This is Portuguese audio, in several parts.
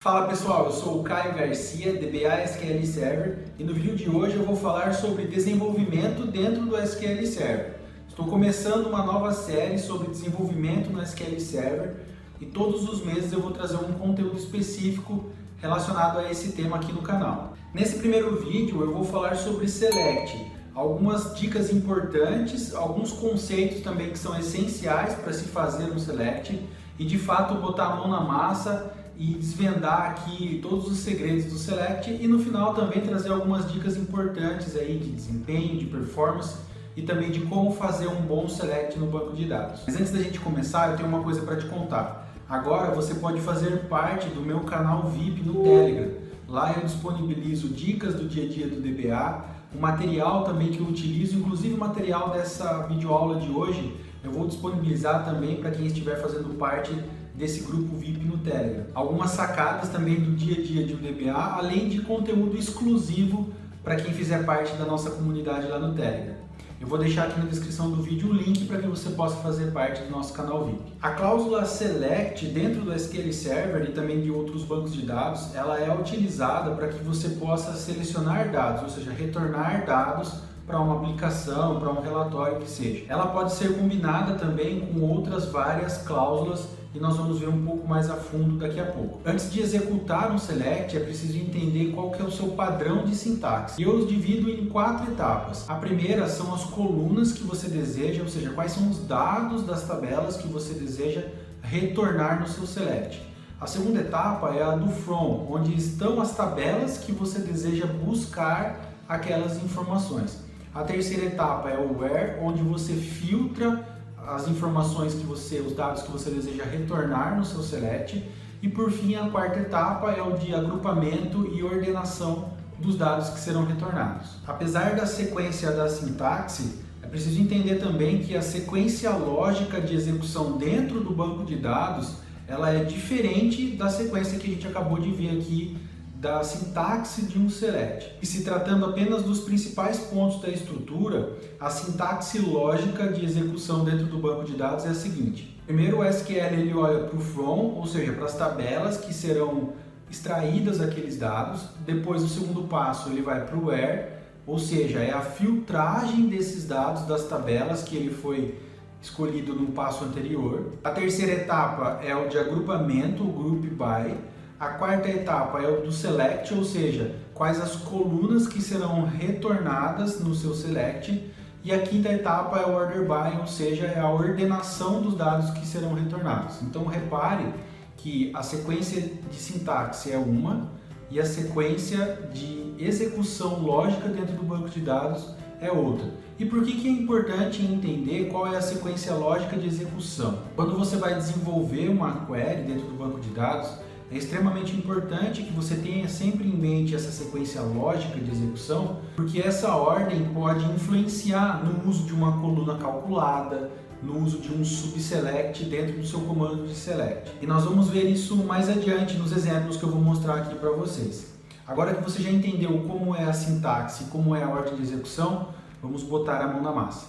Fala pessoal, eu sou o Caio Garcia, DBA SQL Server, e no vídeo de hoje eu vou falar sobre desenvolvimento dentro do SQL Server. Estou começando uma nova série sobre desenvolvimento no SQL Server e todos os meses eu vou trazer um conteúdo específico relacionado a esse tema aqui no canal. Nesse primeiro vídeo eu vou falar sobre Select, algumas dicas importantes, alguns conceitos também que são essenciais para se fazer no Select e de fato botar a mão na massa e desvendar aqui todos os segredos do Select e no final também trazer algumas dicas importantes aí de desempenho, de performance e também de como fazer um bom Select no banco de dados. Mas antes da gente começar, eu tenho uma coisa para te contar. Agora você pode fazer parte do meu canal VIP no Telegram. Lá eu disponibilizo dicas do dia a dia do DBA, o material também que eu utilizo, inclusive o material dessa videoaula de hoje, eu vou disponibilizar também para quem estiver fazendo parte desse grupo VIP no Telegram. Algumas sacadas também do dia a dia de um DBA, além de conteúdo exclusivo para quem fizer parte da nossa comunidade lá no Telegram. Eu vou deixar aqui na descrição do vídeo o link para que você possa fazer parte do nosso canal VIP. A cláusula Select dentro do SQL Server e também de outros bancos de dados, ela é utilizada para que você possa selecionar dados, ou seja, retornar dados para uma aplicação, para um relatório que seja. Ela pode ser combinada também com outras várias cláusulas e nós vamos ver um pouco mais a fundo daqui a pouco. Antes de executar um Select, é preciso entender qual que é o seu padrão de sintaxe. Eu os divido em 4 etapas. A primeira são as colunas que você deseja, ou seja, quais são os dados das tabelas que você deseja retornar no seu Select. A segunda etapa é a do From, onde estão as tabelas que você deseja buscar aquelas informações. A terceira etapa é o Where, onde você filtra as informações os dados que você deseja retornar no seu Select. E por fim, a quarta etapa é o de agrupamento e ordenação dos dados que serão retornados. Apesar da sequência da sintaxe, é preciso entender também que a sequência lógica de execução dentro do banco de dados, ela é diferente da sequência que a gente acabou de ver aqui da sintaxe de um Select. E se tratando apenas dos principais pontos da estrutura, a sintaxe lógica de execução dentro do banco de dados é a seguinte. Primeiro o SQL ele olha para o From, ou seja, para as tabelas que serão extraídas aqueles dados. Depois o segundo passo ele vai para o Where, ou seja, é a filtragem desses dados das tabelas que ele foi escolhido no passo anterior. A terceira etapa é o de agrupamento, o Group By. A quarta etapa é o do Select, ou seja, quais as colunas que serão retornadas no seu Select. E a quinta etapa é o Order By, ou seja, é a ordenação dos dados que serão retornados. Então repare que a sequência de sintaxe é uma e a sequência de execução lógica dentro do banco de dados é outra. E por que é importante entender qual é a sequência lógica de execução? Quando você vai desenvolver uma query dentro do banco de dados, é extremamente importante que você tenha sempre em mente essa sequência lógica de execução, porque essa ordem pode influenciar no uso de uma coluna calculada, no uso de um subselect dentro do seu comando de select. E nós vamos ver isso mais adiante nos exemplos que eu vou mostrar aqui para vocês. Agora que você já entendeu como é a sintaxe e como é a ordem de execução, vamos botar a mão na massa.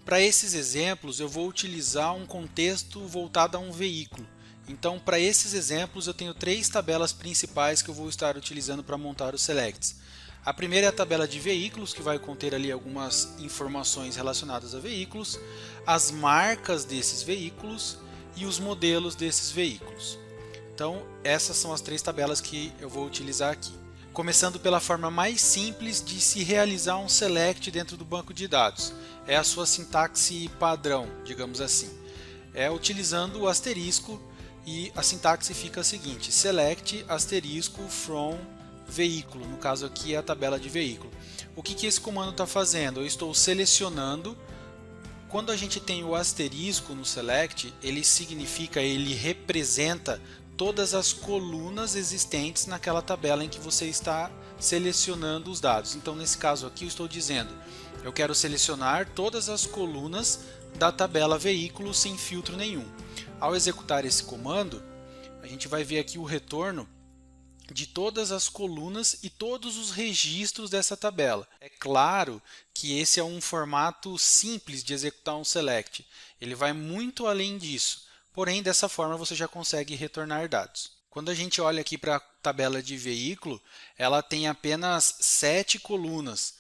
Para esses exemplos, eu vou utilizar um contexto voltado a um veículo. Então, para esses exemplos, eu tenho 3 tabelas principais que eu vou estar utilizando para montar os selects. A primeira é a tabela de veículos, que vai conter ali algumas informações relacionadas a veículos, as marcas desses veículos e os modelos desses veículos. Então, essas são as 3 tabelas que eu vou utilizar aqui. Começando pela forma mais simples de se realizar um select dentro do banco de dados. É a sua sintaxe padrão, digamos assim. É utilizando o asterisco. E a sintaxe fica a seguinte: select asterisco from veículo, no caso aqui é a tabela de veículo. O que esse comando está fazendo? Eu estou selecionando. Quando a gente tem o asterisco no select, ele representa todas as colunas existentes naquela tabela em que você está selecionando os dados. Então nesse caso aqui eu estou dizendo, eu quero selecionar todas as colunas da tabela veículo sem filtro nenhum. Ao executar esse comando, a gente vai ver aqui o retorno de todas as colunas e todos os registros dessa tabela. É claro que esse é um formato simples de executar um select. Ele vai muito além disso, porém dessa forma você já consegue retornar dados. Quando a gente olha aqui para a tabela de veículo, ela tem apenas 7 colunas.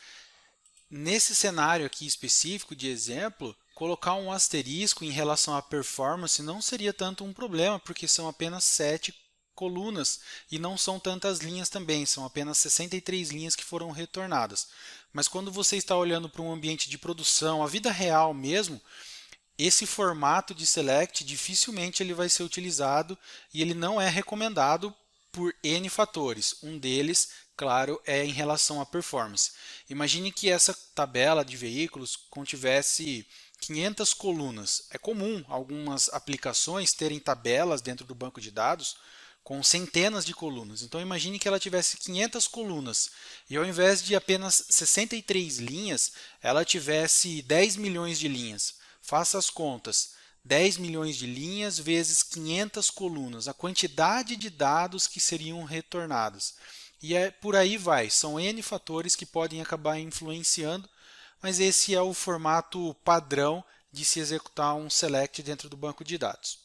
Nesse cenário aqui específico de exemplo, colocar um asterisco em relação à performance não seria tanto um problema, porque são apenas 7 colunas e não são tantas linhas também, são apenas 63 linhas que foram retornadas. Mas quando você está olhando para um ambiente de produção, a vida real mesmo, esse formato de select dificilmente ele vai ser utilizado e ele não é recomendado por N fatores. Um deles, claro, é em relação à performance. Imagine que essa tabela de veículos contivesse 500 colunas. É comum algumas aplicações terem tabelas dentro do banco de dados com centenas de colunas. Então imagine que ela tivesse 500 colunas e ao invés de apenas 63 linhas, ela tivesse 10 milhões de linhas. Faça as contas. 10 milhões de linhas vezes 500 colunas, a quantidade de dados que seriam retornados. E por aí vai, são N fatores que podem acabar influenciando, mas esse é o formato padrão de se executar um select dentro do banco de dados.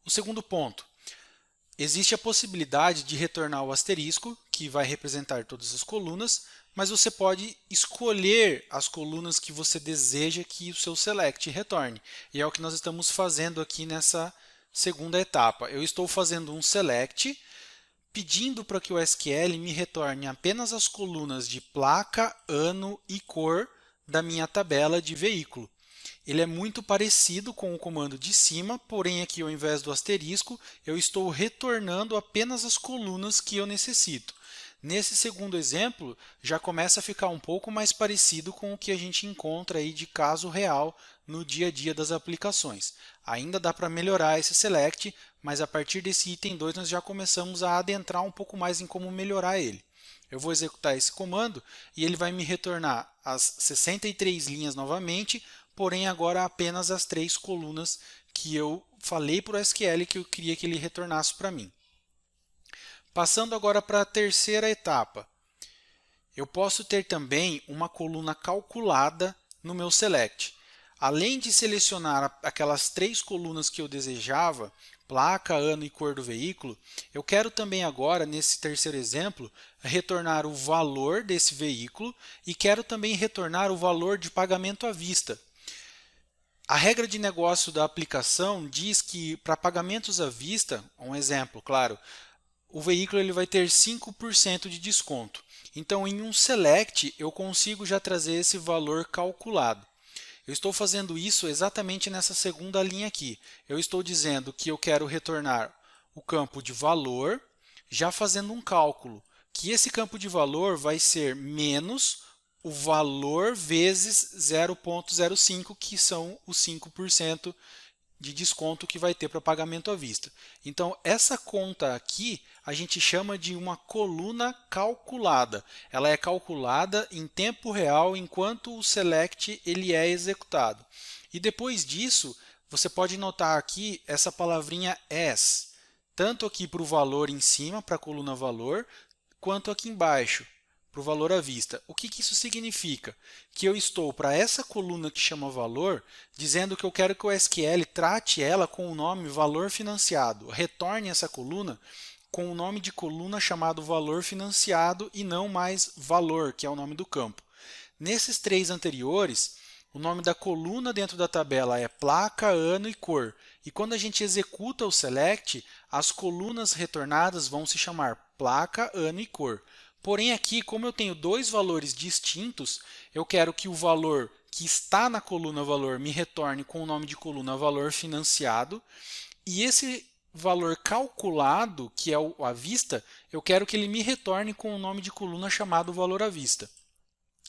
O segundo ponto, existe a possibilidade de retornar o asterisco, que vai representar todas as colunas, mas você pode escolher as colunas que você deseja que o seu select retorne. E é o que nós estamos fazendo aqui nessa segunda etapa. Eu estou fazendo um select, pedindo para que o SQL me retorne apenas as colunas de placa, ano e cor da minha tabela de veículo. Ele é muito parecido com o comando de cima, porém aqui ao invés do asterisco, eu estou retornando apenas as colunas que eu necessito. Nesse segundo exemplo, já começa a ficar um pouco mais parecido com o que a gente encontra aí de caso real no dia a dia das aplicações. Ainda dá para melhorar esse select, mas a partir desse item 2 nós já começamos a adentrar um pouco mais em como melhorar ele. Eu vou executar esse comando e ele vai me retornar as 63 linhas novamente, porém agora apenas as 3 colunas que eu falei para o SQL que eu queria que ele retornasse para mim. Passando agora para a terceira etapa, eu posso ter também uma coluna calculada no meu select. Além de selecionar aquelas 3 colunas que eu desejava, placa, ano e cor do veículo, eu quero também agora, nesse terceiro exemplo, retornar o valor desse veículo e quero também retornar o valor de pagamento à vista. A regra de negócio da aplicação diz que para pagamentos à vista, um exemplo, claro, o veículo ele vai ter 5% de desconto. Então, em um select, eu consigo já trazer esse valor calculado. Eu estou fazendo isso exatamente nessa segunda linha aqui. Eu estou dizendo que eu quero retornar o campo de valor, já fazendo um cálculo, que esse campo de valor vai ser menos o valor vezes 0,05, que são os 5% de desconto que vai ter para pagamento à vista. Então, essa conta aqui a gente chama de uma coluna calculada. Ela é calculada em tempo real enquanto o select ele é executado. E depois disso, você pode notar aqui essa palavrinha as, tanto aqui para o valor em cima, para a coluna valor, quanto aqui embaixo, para o valor à vista. O que isso significa? Que eu estou para essa coluna que chama valor, dizendo que eu quero que o SQL trate ela com o nome valor financiado. Retorne essa coluna com o nome de coluna chamado valor financiado e não mais valor, que é o nome do campo. Nesses 3 anteriores, o nome da coluna dentro da tabela é placa, ano e cor. E quando a gente executa o select, as colunas retornadas vão se chamar placa, ano e cor. Porém, aqui, como eu tenho 2 valores distintos, eu quero que o valor que está na coluna valor me retorne com o nome de coluna valor financiado. E esse valor calculado, que é o à vista, eu quero que ele me retorne com o nome de coluna chamado valor à vista.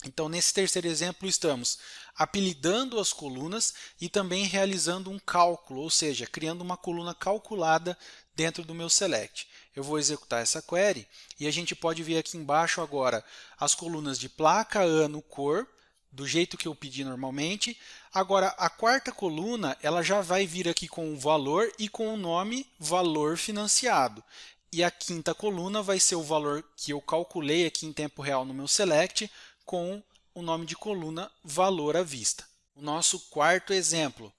Então, nesse terceiro exemplo, estamos apelidando as colunas e também realizando um cálculo, ou seja, criando uma coluna calculada dentro do meu select. Eu vou executar essa query e a gente pode ver aqui embaixo agora as colunas de placa, ano, cor, do jeito que eu pedi normalmente. Agora, a quarta coluna ela já vai vir aqui com o valor e com o nome valor financiado. E a quinta coluna vai ser o valor que eu calculei aqui em tempo real no meu select com o nome de coluna valor à vista. O nosso quarto exemplo.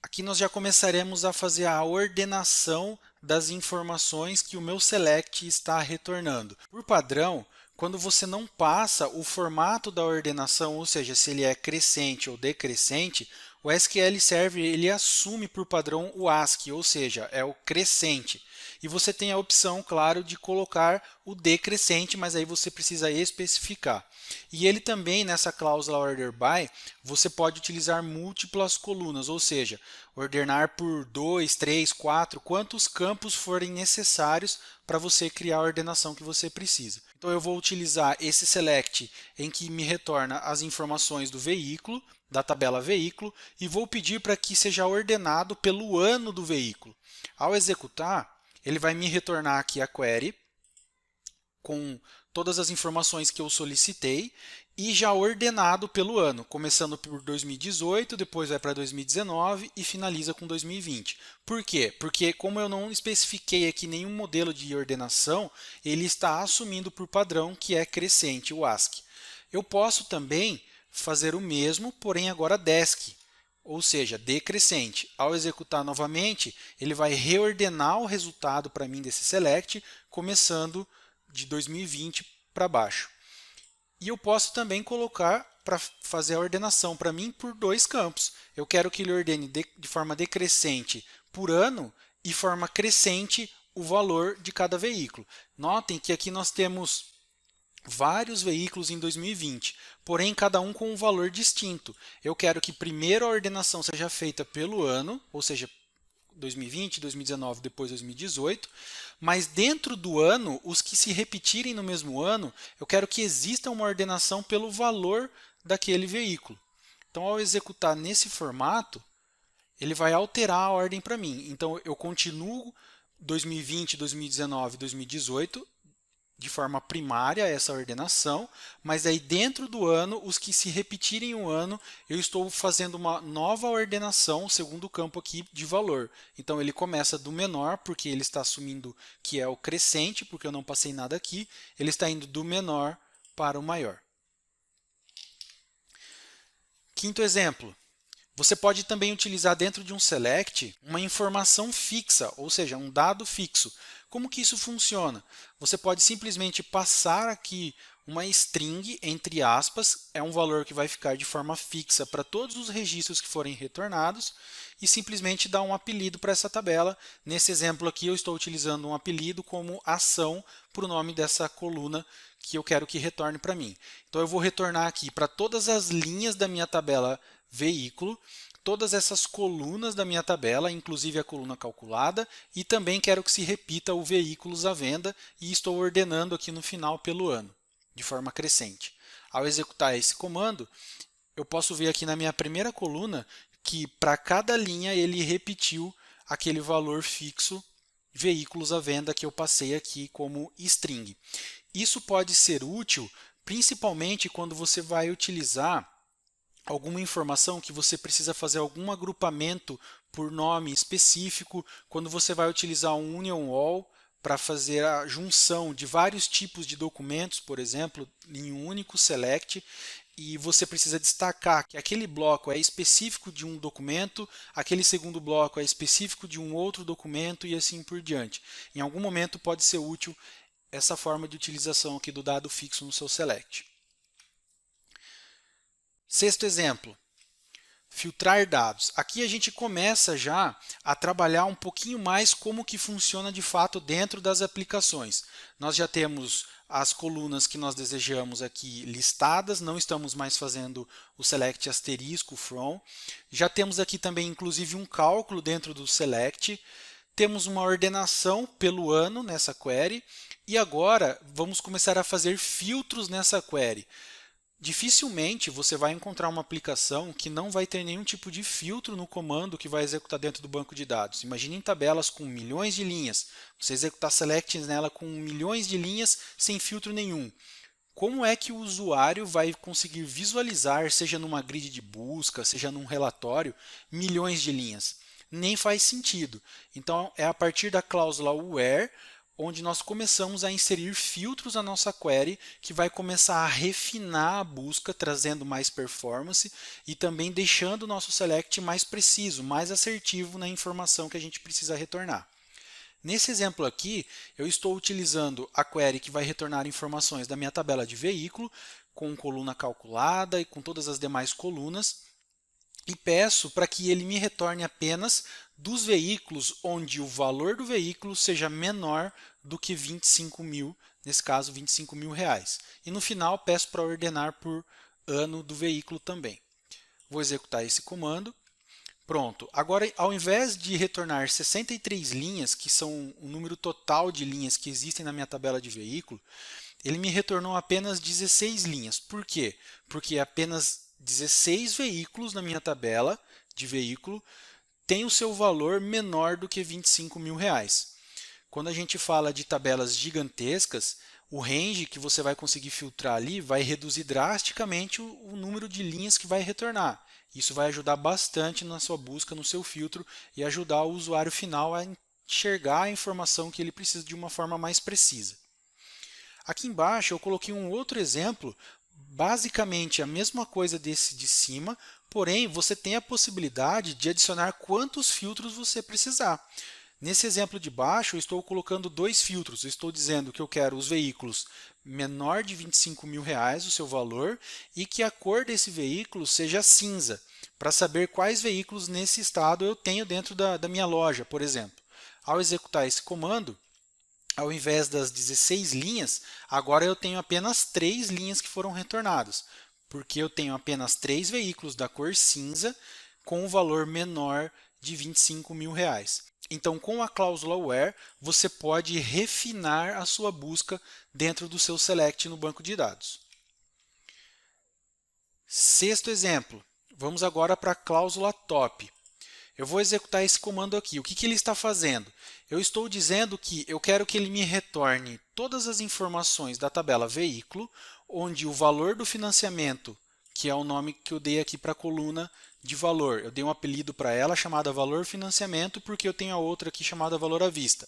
Aqui nós já começaremos a fazer a ordenação das informações que o meu select está retornando. Por padrão, quando você não passa o formato da ordenação, ou seja, se ele é crescente ou decrescente, o SQL Server ele assume por padrão o ASCII, ou seja, é o crescente. E você tem a opção, claro, de colocar o decrescente, mas aí você precisa especificar. E ele também, nessa cláusula order by, você pode utilizar múltiplas colunas, ou seja, ordenar por 2, 3, 4, quantos campos forem necessários para você criar a ordenação que você precisa. Então eu vou utilizar esse select em que me retorna as informações do veículo, da tabela veículo, e vou pedir para que seja ordenado pelo ano do veículo. Ao executar, ele vai me retornar aqui a query com todas as informações que eu solicitei e já ordenado pelo ano, começando por 2018, depois vai para 2019 e finaliza com 2020. Por quê? Porque como eu não especifiquei aqui nenhum modelo de ordenação, ele está assumindo por padrão que é crescente o ASCII. Eu posso também fazer o mesmo, porém agora desc, ou seja, decrescente. Ao executar novamente, ele vai reordenar o resultado para mim desse select, começando de 2020 para baixo. E eu posso também colocar para fazer a ordenação para mim por dois campos. Eu quero que ele ordene de forma decrescente por ano e forma crescente o valor de cada veículo. Notem que aqui nós temos vários veículos em 2020, porém cada um com um valor distinto. Eu quero que primeiro a ordenação seja feita pelo ano, ou seja, 2020, 2019, depois 2018, mas dentro do ano, os que se repetirem no mesmo ano, eu quero que exista uma ordenação pelo valor daquele veículo. Então, ao executar nesse formato, ele vai alterar a ordem para mim. Então, eu continuo 2020, 2019, 2018, de forma primária essa ordenação, mas aí dentro do ano, os que se repetirem o ano, eu estou fazendo uma nova ordenação, o segundo campo aqui de valor. Então ele começa do menor, porque ele está assumindo que é o crescente, porque eu não passei nada aqui, ele está indo do menor para o maior. Quinto exemplo. Você pode também utilizar dentro de um select uma informação fixa, ou seja, um dado fixo. Como que isso funciona? Você pode simplesmente passar aqui uma string, entre aspas, é um valor que vai ficar de forma fixa para todos os registros que forem retornados, e simplesmente dar um apelido para essa tabela. Nesse exemplo aqui eu estou utilizando um apelido como ação para o nome dessa coluna que eu quero que retorne para mim. Então eu vou retornar aqui para todas as linhas da minha tabela veículo, todas essas colunas da minha tabela, inclusive a coluna calculada, e também quero que se repita o veículos à venda e estou ordenando aqui no final pelo ano, de forma crescente. Ao executar esse comando, eu posso ver aqui na minha primeira coluna que para cada linha ele repetiu aquele valor fixo veículos à venda que eu passei aqui como string. Isso pode ser útil principalmente quando você vai utilizar alguma informação que você precisa fazer algum agrupamento por nome específico, quando você vai utilizar um union all para fazer a junção de vários tipos de documentos, por exemplo, em um único select, e você precisa destacar que aquele bloco é específico de um documento, aquele segundo bloco é específico de um outro documento e assim por diante. Em algum momento pode ser útil essa forma de utilização aqui do dado fixo no seu select. Sexto exemplo, filtrar dados. Aqui a gente começa já a trabalhar um pouquinho mais como que funciona de fato dentro das aplicações. Nós já temos as colunas que nós desejamos aqui listadas, não estamos mais fazendo o select asterisco from. Já temos aqui também inclusive um cálculo dentro do select. Temos uma ordenação pelo ano nessa query e agora vamos começar a fazer filtros nessa query. Dificilmente você vai encontrar uma aplicação que não vai ter nenhum tipo de filtro no comando que vai executar dentro do banco de dados. Imagine tabelas com milhões de linhas, você executar selects nela com milhões de linhas sem filtro nenhum. Como é que o usuário vai conseguir visualizar, seja numa grid de busca, seja num relatório, milhões de linhas? Nem faz sentido. Então, é a partir da cláusula where onde nós começamos a inserir filtros na nossa query, que vai começar a refinar a busca, trazendo mais performance e também deixando o nosso select mais preciso, mais assertivo na informação que a gente precisa retornar. Nesse exemplo aqui, eu estou utilizando a query que vai retornar informações da minha tabela de veículo, com coluna calculada e com todas as demais colunas, e peço para que ele me retorne apenas dos veículos onde o valor do veículo seja menor do que 25 mil, nesse caso 25 mil reais. E no final peço para ordenar por ano do veículo também. Vou executar esse comando. Pronto. Agora, ao invés de retornar 63 linhas, que são o número total de linhas que existem na minha tabela de veículo, ele me retornou apenas 16 linhas. Por quê? Porque apenas 16 veículos na minha tabela de veículo tem o seu valor menor do que 25 mil reais. Quando a gente fala de tabelas gigantescas, o range que você vai conseguir filtrar ali vai reduzir drasticamente o número de linhas que vai retornar. Isso vai ajudar bastante na sua busca, no seu filtro, e ajudar o usuário final a enxergar a informação que ele precisa de uma forma mais precisa. Aqui embaixo eu coloquei um outro exemplo, basicamente a mesma coisa desse de cima, porém você tem a possibilidade de adicionar quantos filtros você precisar. Nesse exemplo de baixo eu estou colocando dois filtros, eu estou dizendo que eu quero os veículos menor de 25 mil reais, o seu valor, e que a cor desse veículo seja cinza, para saber quais veículos nesse estado eu tenho dentro da minha loja, por exemplo. Ao executar esse comando, ao invés das 16 linhas, agora eu tenho apenas 3 linhas que foram retornadas, porque eu tenho apenas 3 veículos da cor cinza com o valor menor de 25 mil reais. Então, com a cláusula where, você pode refinar a sua busca dentro do seu select no banco de dados. Sexto exemplo, vamos agora para a cláusula top. Eu vou executar esse comando aqui. O que ele está fazendo? Eu estou dizendo que eu quero que ele me retorne todas as informações da tabela veículo, onde o valor do financiamento, que é o nome que eu dei aqui para a coluna de valor, eu dei um apelido para ela chamada valor financiamento, porque eu tenho a outra aqui chamada valor à vista.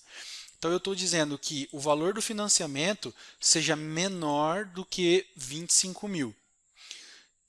Então eu estou dizendo que o valor do financiamento seja menor do que 25 mil.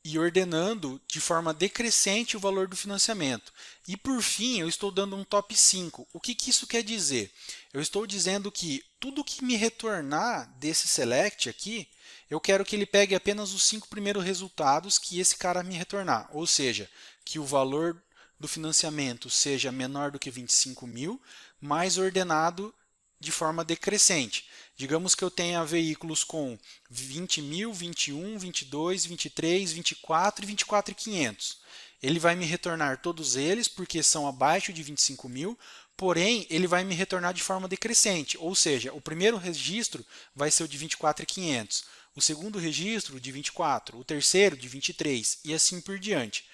E ordenando de forma decrescente o valor do financiamento. E por fim, eu estou dando um top 5. O que isso quer dizer? Eu estou dizendo que tudo que me retornar desse select aqui, eu quero que ele pegue apenas os 5 primeiros resultados que esse cara me retornar. Ou seja, que o valor do financiamento seja menor do que 25 mil, mais ordenado de forma decrescente. Digamos que eu tenha veículos com 20 mil, 21, 22, 23, 24 e 24.500. Ele vai me retornar todos eles porque são abaixo de 25 mil, porém ele vai me retornar de forma decrescente, ou seja, o primeiro registro vai ser o de 24.500, o segundo registro de 24, o terceiro de 23 e assim por diante.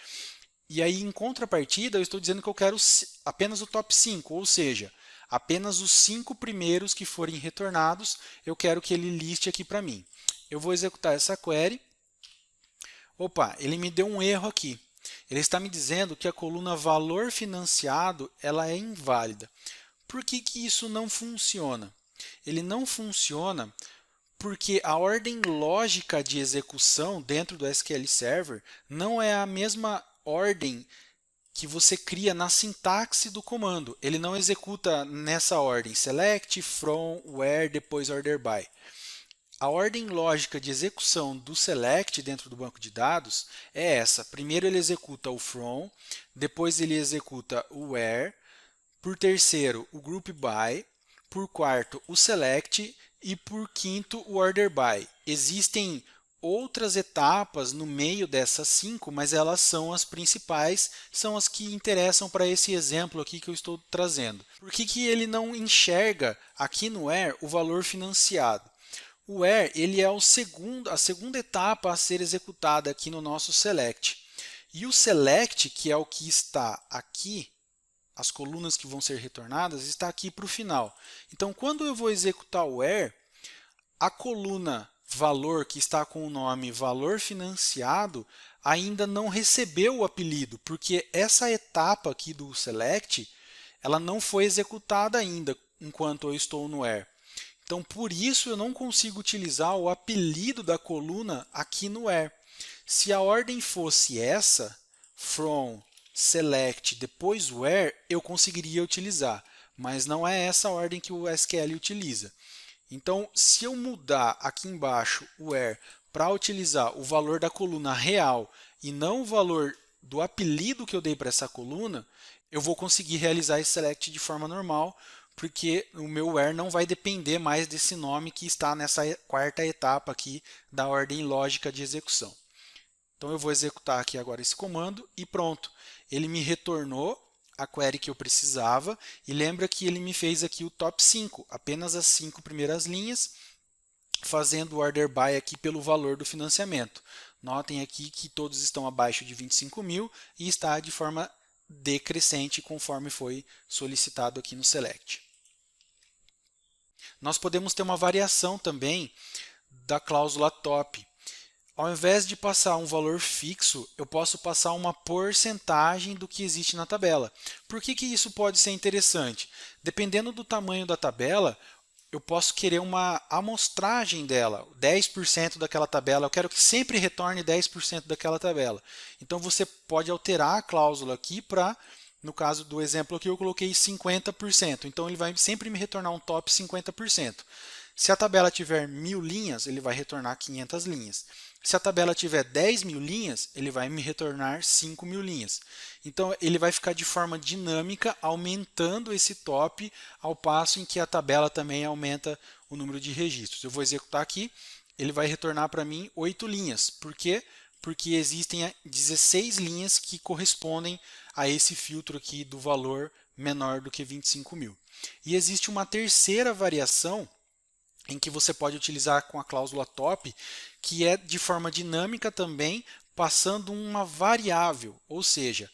E aí, em contrapartida, eu estou dizendo que eu quero apenas o top 5, ou seja, apenas os 5 primeiros que forem retornados, eu quero que ele liste aqui para mim. Eu vou executar essa query. Opa, ele me deu um erro aqui. Ele está me dizendo que a coluna valor financiado ela é inválida. Por que isso não funciona? Ele não funciona porque a ordem lógica de execução dentro do SQL Server não é a mesma ordem que você cria na sintaxe do comando. Ele não executa nessa ordem, select, from, where, depois order by. A ordem lógica de execução do select dentro do banco de dados é essa. Primeiro ele executa o from, depois ele executa o where, por terceiro o group by, por quarto o select e por quinto o order by. Existem outras etapas no meio dessas 5, mas elas são as principais, são as que interessam para esse exemplo aqui que eu estou trazendo. Por que ele não enxerga aqui no where o valor financiado? O where ele é a segunda etapa a ser executada aqui no nosso select. E o select, que é o que está aqui, as colunas que vão ser retornadas, está aqui para o final. Então, quando eu vou executar o where, a coluna valor que está com o nome valor financiado ainda não recebeu o apelido, porque essa etapa aqui do select ela não foi executada ainda enquanto eu estou no where. Então, por isso eu não consigo utilizar o apelido da coluna aqui no where. Se a ordem fosse essa, from, select, depois where, eu conseguiria utilizar, mas não é essa a ordem que o SQL utiliza. Então, se eu mudar aqui embaixo o where para utilizar o valor da coluna real e não o valor do apelido que eu dei para essa coluna, eu vou conseguir realizar esse select de forma normal, porque o meu where não vai depender mais desse nome que está nessa quarta etapa aqui da ordem lógica de execução. Então eu vou executar aqui agora esse comando e pronto. Ele me retornou a query que eu precisava e lembra que ele me fez aqui o top 5, apenas as 5 primeiras linhas, fazendo o order by aqui pelo valor do financiamento. Notem aqui que todos estão abaixo de 25 mil e está de forma decrescente conforme foi solicitado aqui no select. Nós podemos ter uma variação também da cláusula top. Ao invés de passar um valor fixo, eu posso passar uma porcentagem do que existe na tabela. Por que isso pode ser interessante? Dependendo do tamanho da tabela, eu posso querer uma amostragem dela, 10% daquela tabela. Eu quero que sempre retorne 10% daquela tabela. Então você pode alterar a cláusula aqui para, no caso do exemplo aqui, eu coloquei 50%. Então ele vai sempre me retornar um top 50%. Se a tabela tiver 1000 linhas, ele vai retornar 500 linhas. Se a tabela tiver 10.000 linhas, ele vai me retornar 5.000 linhas. Então, ele vai ficar de forma dinâmica, aumentando esse top, ao passo em que a tabela também aumenta o número de registros. Eu vou executar aqui, ele vai retornar para mim 8 linhas. Por quê? Porque existem 16 linhas que correspondem a esse filtro aqui do valor menor do que 25 mil. E existe uma terceira variação em que você pode utilizar com a cláusula top, que é de forma dinâmica também, passando uma variável, ou seja,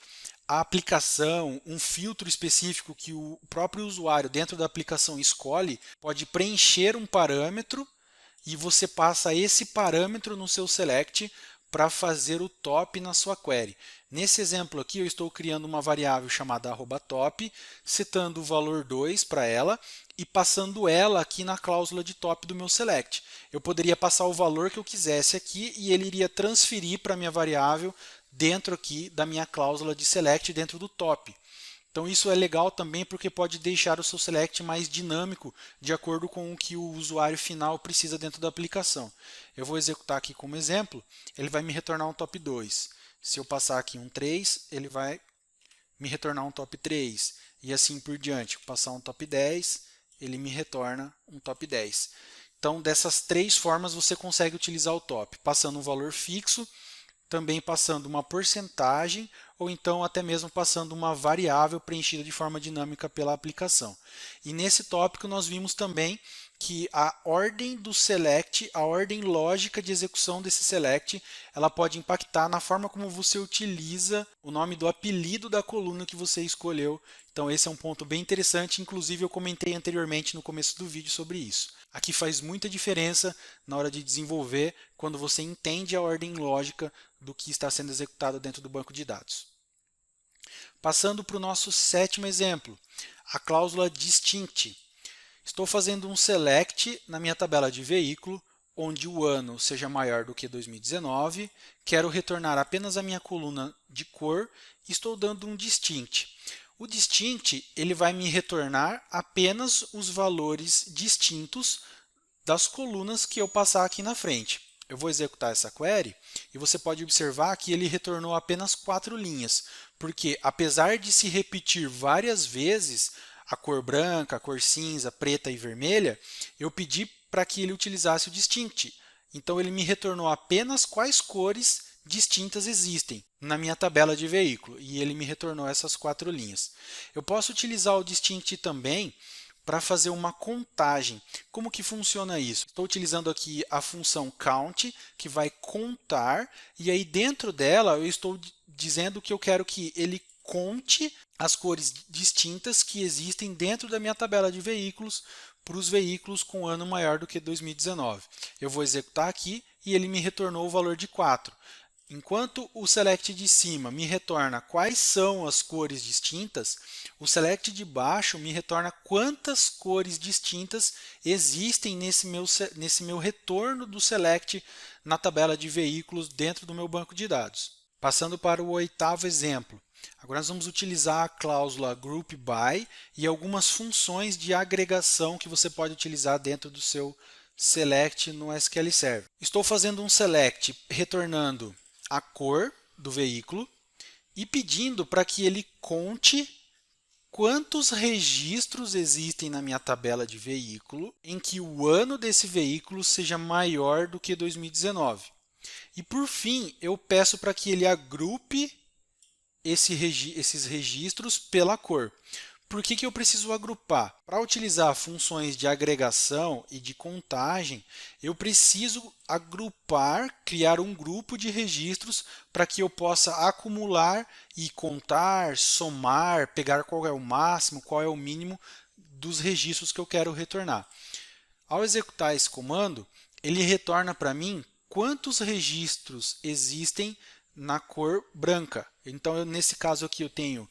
a aplicação, um filtro específico que o próprio usuário dentro da aplicação escolhe, pode preencher um parâmetro e você passa esse parâmetro no seu select para fazer o top na sua query. Nesse exemplo aqui, eu estou criando uma variável chamada @top, setando o valor 2 para ela e passando ela aqui na cláusula de top do meu select. Eu poderia passar o valor que eu quisesse aqui e ele iria transferir para a minha variável dentro aqui da minha cláusula de select dentro do top. Então isso é legal também porque pode deixar o seu select mais dinâmico de acordo com o que o usuário final precisa dentro da aplicação. Eu vou executar aqui como exemplo, ele vai me retornar um top 2. Se eu passar aqui um 3, ele vai me retornar um top 3 e assim por diante. Passar um top 10, ele me retorna um top 10. Então dessas três formas você consegue utilizar o top, passando um valor fixo, também passando uma porcentagem ou então até mesmo passando uma variável preenchida de forma dinâmica pela aplicação. E nesse tópico nós vimos também que a ordem do select, a ordem lógica de execução desse select, ela pode impactar na forma como você utiliza o nome do apelido da coluna que você escolheu. Então esse é um ponto bem interessante, inclusive eu comentei anteriormente no começo do vídeo sobre isso. Aqui faz muita diferença na hora de desenvolver quando você entende a ordem lógica do que está sendo executado dentro do banco de dados. Passando para o nosso sétimo exemplo, a cláusula distinct. Estou fazendo um select na minha tabela de veículo, onde o ano seja maior do que 2019, quero retornar apenas a minha coluna de cor e estou dando um distinct. O distinct ele vai me retornar apenas os valores distintos das colunas que eu passar aqui na frente. Eu vou executar essa query e você pode observar que ele retornou apenas 4 linhas, porque apesar de se repetir várias vezes a cor branca, a cor cinza, preta e vermelha, eu pedi para que ele utilizasse o distinct. Então ele me retornou apenas quais cores distintas existem na minha tabela de veículo e ele me retornou essas 4 linhas. Eu posso utilizar o distinct também para fazer uma contagem. Como que funciona isso? Estou utilizando aqui a função count, que vai contar, e aí dentro dela eu estou dizendo que eu quero que ele conte as cores distintas que existem dentro da minha tabela de veículos para os veículos com ano maior do que 2019. Eu vou executar aqui e ele me retornou o valor de 4. Enquanto o select de cima me retorna quais são as cores distintas, o select de baixo me retorna quantas cores distintas existem nesse meu retorno do select na tabela de veículos dentro do meu banco de dados. Passando para o oitavo exemplo. Agora nós vamos utilizar a cláusula groupBy e algumas funções de agregação que você pode utilizar dentro do seu select no SQL Server. Estou fazendo um select retornando a cor do veículo e pedindo para que ele conte quantos registros existem na minha tabela de veículo em que o ano desse veículo seja maior do que 2019. E por fim, eu peço para que ele agrupe esses registros pela cor. Por que eu preciso agrupar? Para utilizar funções de agregação e de contagem, eu preciso agrupar, criar um grupo de registros para que eu possa acumular e contar, somar, pegar qual é o máximo, qual é o mínimo dos registros que eu quero retornar. Ao executar esse comando, ele retorna para mim quantos registros existem na cor branca. Então, nesse caso aqui, eu tenho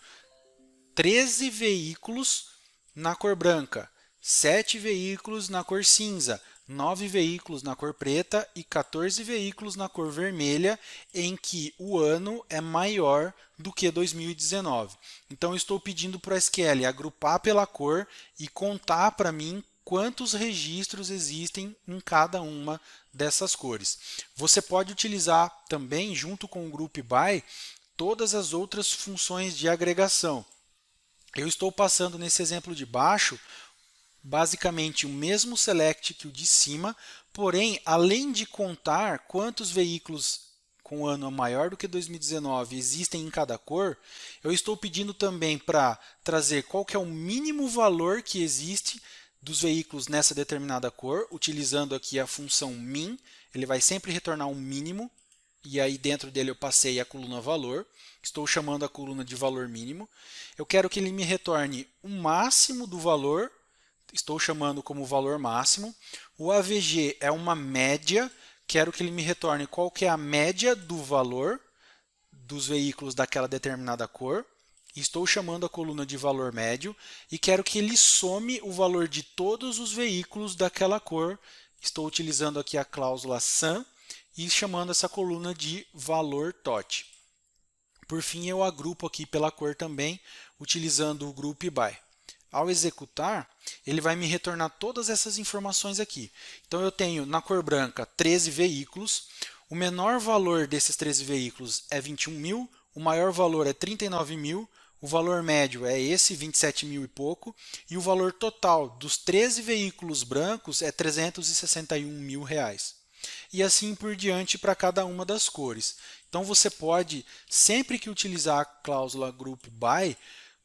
13 veículos na cor branca, 7 veículos na cor cinza, 9 veículos na cor preta e 14 veículos na cor vermelha, em que o ano é maior do que 2019. Então, eu estou pedindo para o SQL agrupar pela cor e contar para mim quantos registros existem em cada uma dessas cores. Você pode utilizar também, junto com o groupBy, todas as outras funções de agregação. Eu estou passando nesse exemplo de baixo, basicamente o mesmo select que o de cima, porém, além de contar quantos veículos com ano maior do que 2019 existem em cada cor, eu estou pedindo também para trazer qual que é o mínimo valor que existe dos veículos nessa determinada cor, utilizando aqui a função min, ele vai sempre retornar um mínimo, e aí dentro dele eu passei a coluna valor, estou chamando a coluna de valor mínimo. Eu quero que ele me retorne o máximo do valor, estou chamando como valor máximo. O AVG é uma média, quero que ele me retorne qual que é a média do valor dos veículos daquela determinada cor. Estou chamando a coluna de valor médio e quero que ele some o valor de todos os veículos daquela cor. Estou utilizando aqui a cláusula sum e chamando essa coluna de valor tot. Por fim, eu agrupo aqui pela cor também, utilizando o groupBy. Ao executar, ele vai me retornar todas essas informações aqui. Então, eu tenho na cor branca 13 veículos, o menor valor desses 13 veículos é 21 mil, o maior valor é 39 mil, o valor médio é esse, 27 mil e pouco, e o valor total dos 13 veículos brancos é 361 mil reais. E assim por diante para cada uma das cores. Então você pode, sempre que utilizar a cláusula groupBy,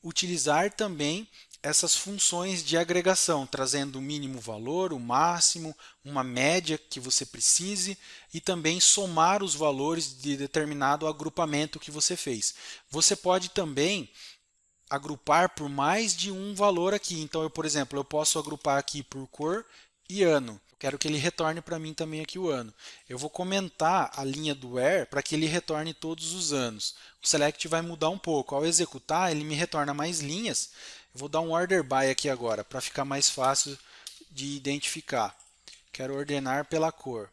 utilizar também essas funções de agregação, trazendo o mínimo valor, o máximo, uma média que você precise e também somar os valores de determinado agrupamento que você fez. Você pode também agrupar por mais de um valor aqui. Então, por exemplo, eu posso agrupar aqui por cor e ano. Eu quero que ele retorne para mim também aqui o ano. Eu vou comentar a linha do where para que ele retorne todos os anos. O select vai mudar um pouco. Ao executar, ele me retorna mais linhas. Eu vou dar um order by aqui agora, para ficar mais fácil de identificar. Quero ordenar pela cor.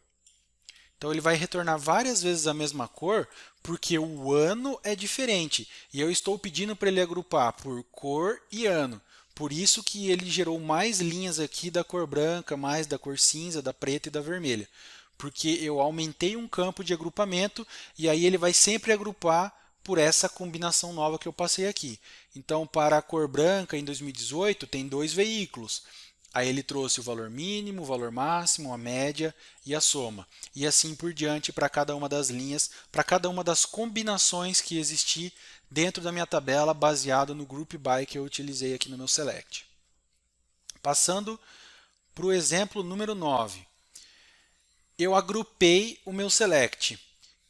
Então, ele vai retornar várias vezes a mesma cor, porque o ano é diferente. E eu estou pedindo para ele agrupar por cor e ano. Por isso que ele gerou mais linhas aqui da cor branca, mais da cor cinza, da preta e da vermelha. Porque eu aumentei um campo de agrupamento e aí ele vai sempre agrupar por essa combinação nova que eu passei aqui. Então, para a cor branca, em 2018, tem 2 veículos. Aí ele trouxe o valor mínimo, o valor máximo, a média e a soma. E assim por diante para cada uma das linhas, para cada uma das combinações que existir dentro da minha tabela baseado no groupBy que eu utilizei aqui no meu select. Passando para o exemplo número 9. Eu agrupei o meu select,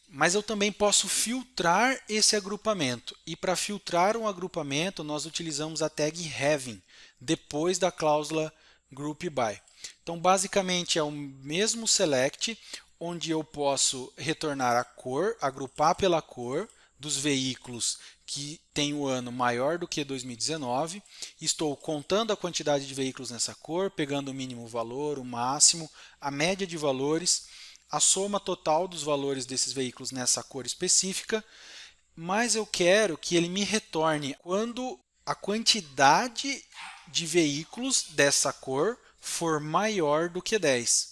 mas eu também posso filtrar esse agrupamento. E para filtrar um agrupamento, nós utilizamos a tag having, depois da cláusula groupBy. Então, basicamente, é o mesmo select, onde eu posso retornar a cor, agrupar pela cor dos veículos que tem o ano maior do que 2019. Estou contando a quantidade de veículos nessa cor, pegando o mínimo valor, o máximo, a média de valores, a soma total dos valores desses veículos nessa cor específica, mas eu quero que ele me retorne quando a quantidade de veículos dessa cor for maior do que 10.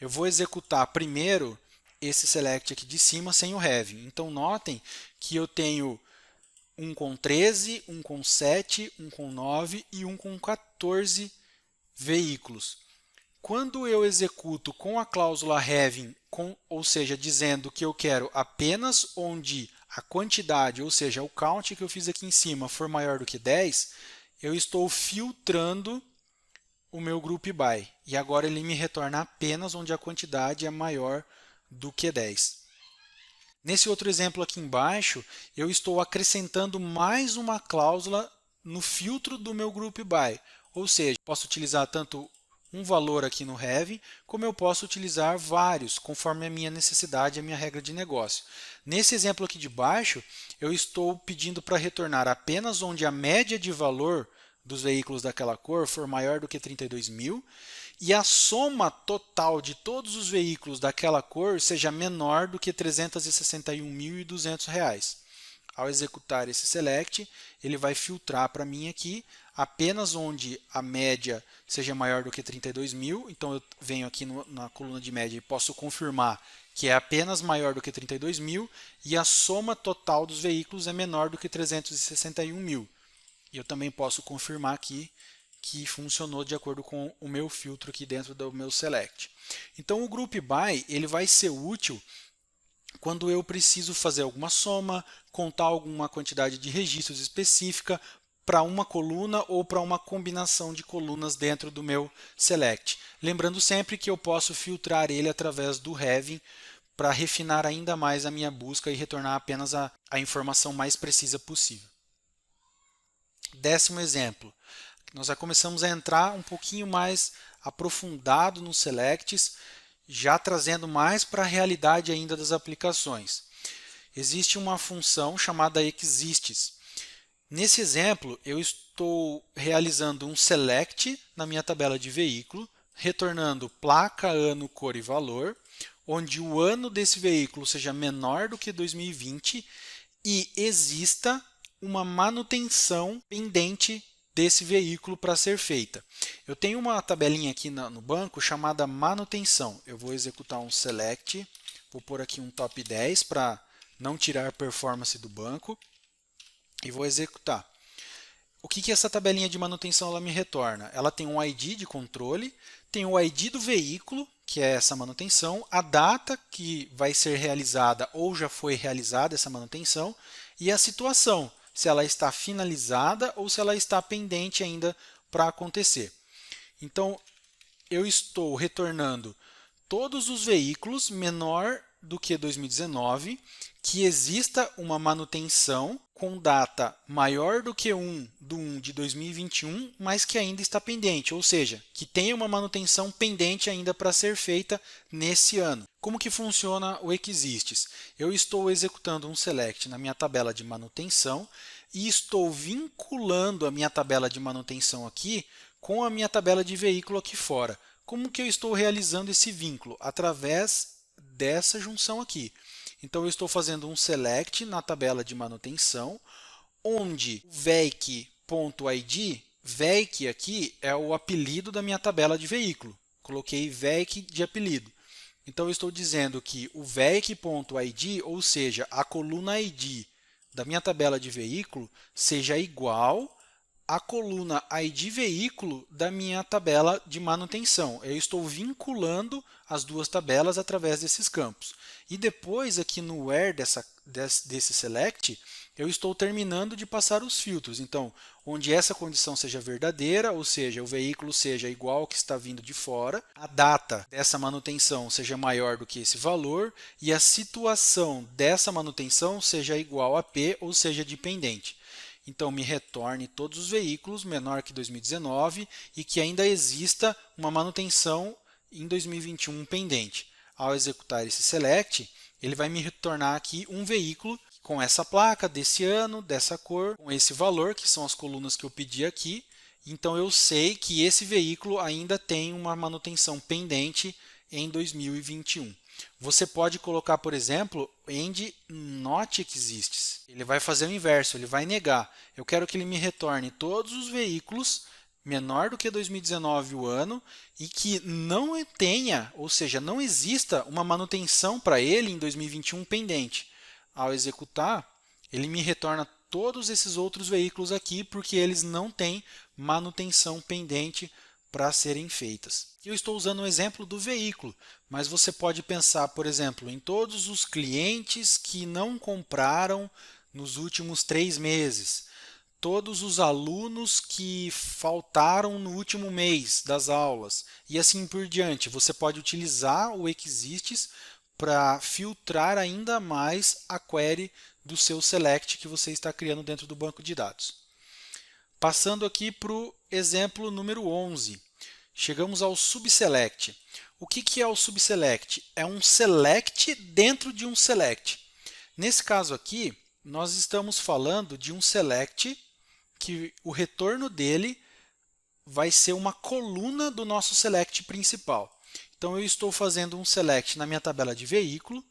Eu vou executar primeiro esse select aqui de cima sem o having. Então, notem que eu tenho um com 13, um com 7, um com 9 e um com 14 veículos. Quando eu executo com a cláusula having, ou seja, dizendo que eu quero apenas onde a quantidade, ou seja, o count que eu fiz aqui em cima, for maior do que 10, eu estou filtrando o meu group by. E agora ele me retorna apenas onde a quantidade é maior do que 10. Nesse outro exemplo aqui embaixo, eu estou acrescentando mais uma cláusula no filtro do meu group by. Ou seja, posso utilizar tanto um valor aqui no having, como eu posso utilizar vários, conforme a minha necessidade e a minha regra de negócio. Nesse exemplo aqui de baixo, eu estou pedindo para retornar apenas onde a média de valor dos veículos daquela cor for maior do que 32.000 e a soma total de todos os veículos daquela cor seja menor do que R$ 361.200. Ao executar esse select, ele vai filtrar para mim aqui apenas onde a média seja maior do que 32.000. Então, eu venho aqui na coluna de média e posso confirmar que é apenas maior do que 32.000 e a soma total dos veículos é menor do que 361.000. E eu também posso confirmar aqui que funcionou de acordo com o meu filtro aqui dentro do meu select. Então, o group by ele vai ser útil quando eu preciso fazer alguma soma, contar alguma quantidade de registros específica para uma coluna ou para uma combinação de colunas dentro do meu select. Lembrando sempre que eu posso filtrar ele através do having para refinar ainda mais a minha busca e retornar apenas a informação mais precisa possível. 10º exemplo. Nós já começamos a entrar um pouquinho mais aprofundado nos selects, já trazendo mais para a realidade ainda das aplicações. Existe uma função chamada exists. Nesse exemplo, eu estou realizando um select na minha tabela de veículo, retornando placa, ano, cor e valor, onde o ano desse veículo seja menor do que 2020 e exista uma manutenção pendente desse veículo para ser feita. Eu tenho uma tabelinha aqui no banco chamada manutenção. Eu vou executar um select, vou pôr aqui um top 10 para não tirar performance do banco e vou executar. O que essa tabelinha de manutenção ela me retorna? Ela tem um ID de controle, tem o ID do veículo, que é essa manutenção, a data que vai ser realizada ou já foi realizada essa manutenção e a situação, se ela está finalizada ou se ela está pendente ainda para acontecer. Então, eu estou retornando todos os veículos menor do que 2019, que exista uma manutenção com data maior do que 1 de 2021, mas que ainda está pendente, ou seja, que tenha uma manutenção pendente ainda para ser feita nesse ano. Como que funciona o exists? Eu estou executando um select na minha tabela de manutenção e estou vinculando a minha tabela de manutenção aqui com a minha tabela de veículo aqui fora. Como que eu estou realizando esse vínculo? Através dessa junção aqui. Então, eu estou fazendo um select na tabela de manutenção, onde vehic.id, vehic aqui é o apelido da minha tabela de veículo. Coloquei vehic de apelido. Então, eu estou dizendo que o vehic.id, ou seja, a coluna ID da minha tabela de veículo, seja igual à coluna ID veículo da minha tabela de manutenção. Eu estou vinculando as duas tabelas através desses campos. E depois, aqui no where desse select, eu estou terminando de passar os filtros. Então, onde essa condição seja verdadeira, ou seja, o veículo seja igual ao que está vindo de fora, a data dessa manutenção seja maior do que esse valor e a situação dessa manutenção seja igual a P, ou seja, dependente. Então, me retorne todos os veículos menor que 2019 e que ainda exista uma manutenção em 2021 pendente. Ao executar esse select, ele vai me retornar aqui um veículo com essa placa, desse ano, dessa cor, com esse valor, que são as colunas que eu pedi aqui. Então, eu sei que esse veículo ainda tem uma manutenção pendente em 2021. Você pode colocar, por exemplo, end not exists. Ele vai fazer o inverso, ele vai negar. Eu quero que ele me retorne todos os veículos menor do que 2019 o ano e que não tenha, ou seja, não exista uma manutenção para ele em 2021 pendente. Ao executar, ele me retorna todos esses outros veículos aqui porque eles não têm manutenção pendente para serem feitas. Eu estou usando o exemplo do veículo, mas você pode pensar, por exemplo, em todos os clientes que não compraram nos últimos 3 meses, todos os alunos que faltaram no último mês das aulas e assim por diante. Você pode utilizar o exists para filtrar ainda mais a query do seu select que você está criando dentro do banco de dados. Passando aqui para o exemplo número 11. Chegamos ao subselect. O que é o subselect? É um select dentro de um select. Nesse caso aqui, nós estamos falando de um select que o retorno dele vai ser uma coluna do nosso select principal. Então, eu estou fazendo um select na minha tabela de veículo,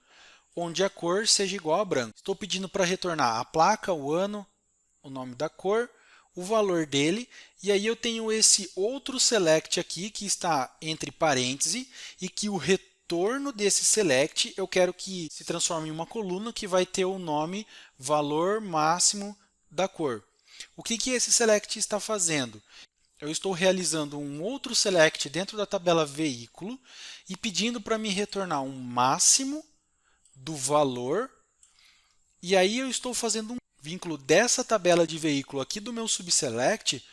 onde a cor seja igual a branco. Estou pedindo para retornar a placa, o ano, o nome da cor, o valor dele, e aí eu tenho esse outro select aqui que está entre parênteses e que o retorno desse select eu quero que se transforme em uma coluna que vai ter o nome valor máximo da cor. O que esse select está fazendo? Eu estou realizando um outro select dentro da tabela veículo e pedindo para me retornar um máximo do valor, e aí eu estou fazendo um vínculo dessa tabela de veículo aqui do meu subselect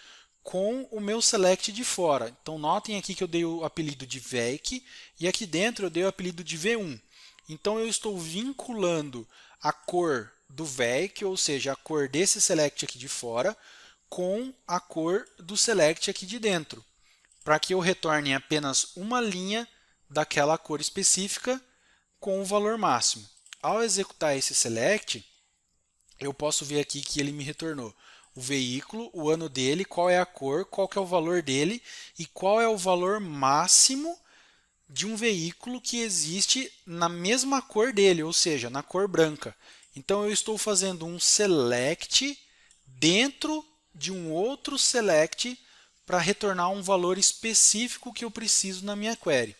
com o meu select de fora. Então, notem aqui que eu dei o apelido de VEIC e aqui dentro eu dei o apelido de V1. Então, eu estou vinculando a cor do VEIC, ou seja, a cor desse select aqui de fora, com a cor do select aqui de dentro, para que eu retorne apenas uma linha daquela cor específica com o valor máximo. Ao executar esse select, eu posso ver aqui que ele me retornou o veículo, o ano dele, qual é a cor, qual que é o valor dele e qual é o valor máximo de um veículo que existe na mesma cor dele, ou seja, na cor branca. Então, eu estou fazendo um select dentro de um outro select para retornar um valor específico que eu preciso na minha query.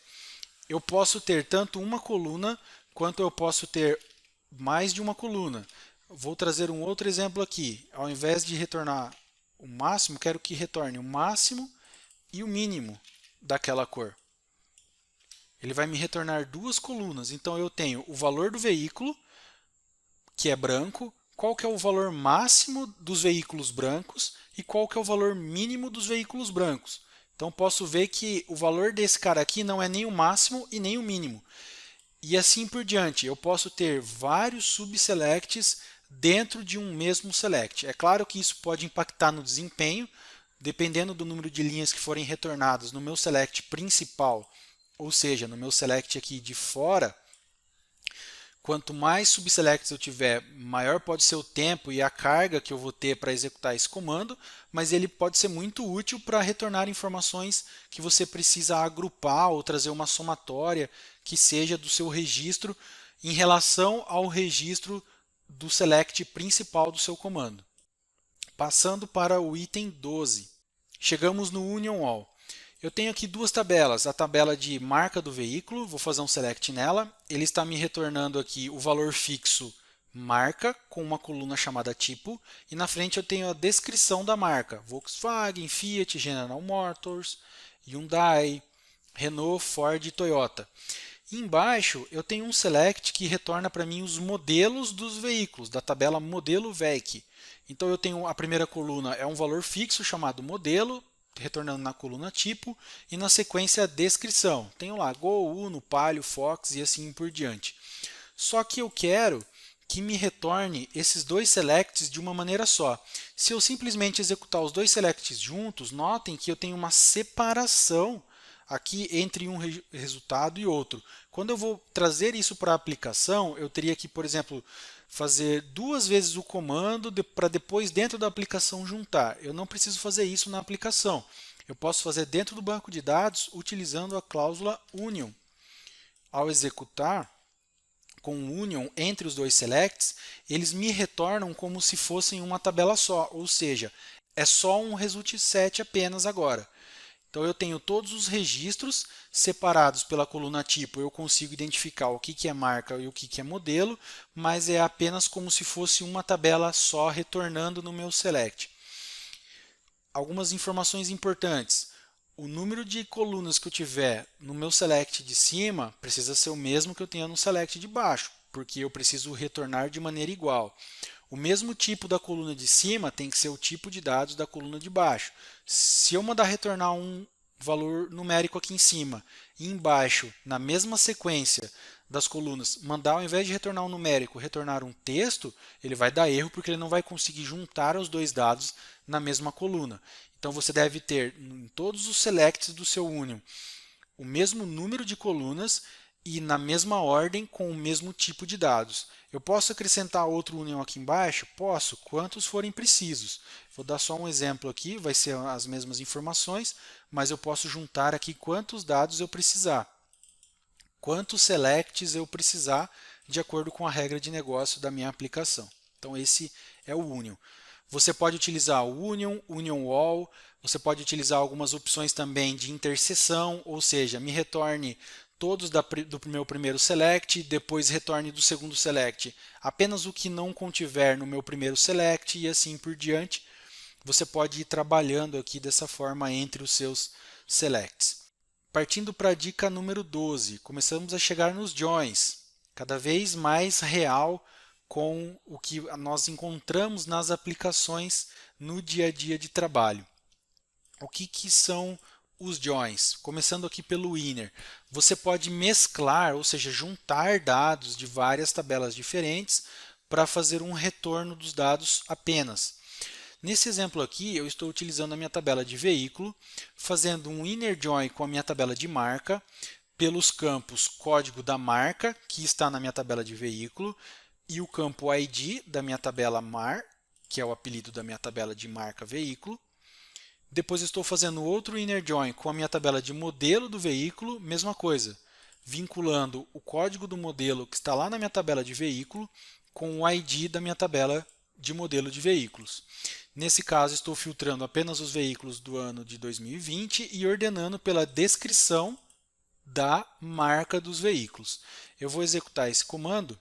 Eu posso ter tanto uma coluna quanto eu posso ter mais de uma coluna. Vou trazer um outro exemplo aqui. Ao invés de retornar o máximo, quero que retorne o máximo e o mínimo daquela cor. Ele vai me retornar duas colunas. Então, eu tenho o valor do veículo, que é branco, qual que é o valor máximo dos veículos brancos e qual que é o valor mínimo dos veículos brancos. Então, posso ver que o valor desse cara aqui não é nem o máximo e nem o mínimo. E assim por diante. Eu posso ter vários subselects dentro de um mesmo select. É claro que isso pode impactar no desempenho, dependendo do número de linhas que forem retornadas no meu select principal, ou seja, no meu select aqui de fora. Quanto mais subselects eu tiver, maior pode ser o tempo e a carga que eu vou ter para executar esse comando, mas ele pode ser muito útil para retornar informações que você precisa agrupar ou trazer uma somatória que seja do seu registro em relação ao registro do select principal do seu comando. Passando para o item 12. Chegamos no Union All. Eu tenho aqui duas tabelas, a tabela de marca do veículo, vou fazer um select nela, ele está me retornando aqui o valor fixo marca, com uma coluna chamada tipo, e na frente eu tenho a descrição da marca, Volkswagen, Fiat, General Motors, Hyundai, Renault, Ford e Toyota. E embaixo eu tenho um select que retorna para mim os modelos dos veículos, da tabela modelo VEIC. Então eu tenho a primeira coluna, é um valor fixo chamado modelo, retornando na coluna tipo, e na sequência a descrição. Tenho lá Gol, Uno, Palio, Fox e assim por diante. Só que eu quero que me retorne esses dois selects de uma maneira só. Se eu simplesmente executar os dois selects juntos, notem que eu tenho uma separação aqui entre um resultado e outro. Quando eu vou trazer isso para a aplicação, eu teria que, por exemplo, fazer 2 vezes o comando para depois dentro da aplicação juntar. Eu não preciso fazer isso na aplicação. Eu posso fazer dentro do banco de dados utilizando a cláusula union. Ao executar com o union entre os dois selects, eles me retornam como se fossem uma tabela só, ou seja, é só um result set apenas agora. Então eu tenho todos os registros separados pela coluna tipo, eu consigo identificar o que é marca e o que é modelo, mas é apenas como se fosse uma tabela só retornando no meu select. Algumas informações importantes. O número de colunas que eu tiver no meu select de cima precisa ser o mesmo que eu tenho no select de baixo, porque eu preciso retornar de maneira igual. O mesmo tipo da coluna de cima tem que ser o tipo de dados da coluna de baixo. Se eu mandar retornar um valor numérico aqui em cima e embaixo, na mesma sequência das colunas, mandar ao invés de retornar um numérico, retornar um texto, ele vai dar erro porque ele não vai conseguir juntar os dois dados na mesma coluna. Então você deve ter em todos os selects do seu union o mesmo número de colunas e na mesma ordem com o mesmo tipo de dados. Eu posso acrescentar outro union aqui embaixo? Posso, quantos forem precisos. Vou dar só um exemplo aqui, vai ser as mesmas informações, mas eu posso juntar aqui quantos dados eu precisar. Quantos selects eu precisar de acordo com a regra de negócio da minha aplicação. Então esse é o union. Você pode utilizar o union, union all, você pode utilizar algumas opções também de interseção, ou seja, me retorne todos do meu primeiro select, depois retorne do segundo select apenas o que não contiver no meu primeiro select e assim por diante. Você pode ir trabalhando aqui dessa forma entre os seus selects. Partindo para a dica número 12, começamos a chegar nos joins, cada vez mais real com o que nós encontramos nas aplicações no dia a dia de trabalho. O que são os joins? Começando aqui pelo inner. Você pode mesclar, ou seja, juntar dados de várias tabelas diferentes para fazer um retorno dos dados apenas. Nesse exemplo aqui, eu estou utilizando a minha tabela de veículo, fazendo um inner join com a minha tabela de marca, pelos campos código da marca, que está na minha tabela de veículo, e o campo ID da minha tabela MAR, que é o apelido da minha tabela de marca veículo. Depois estou fazendo outro inner join com a minha tabela de modelo do veículo, mesma coisa, vinculando o código do modelo que está lá na minha tabela de veículo com o ID da minha tabela de modelo de veículos. Nesse caso, estou filtrando apenas os veículos do ano de 2020 e ordenando pela descrição da marca dos veículos. Eu vou executar esse comando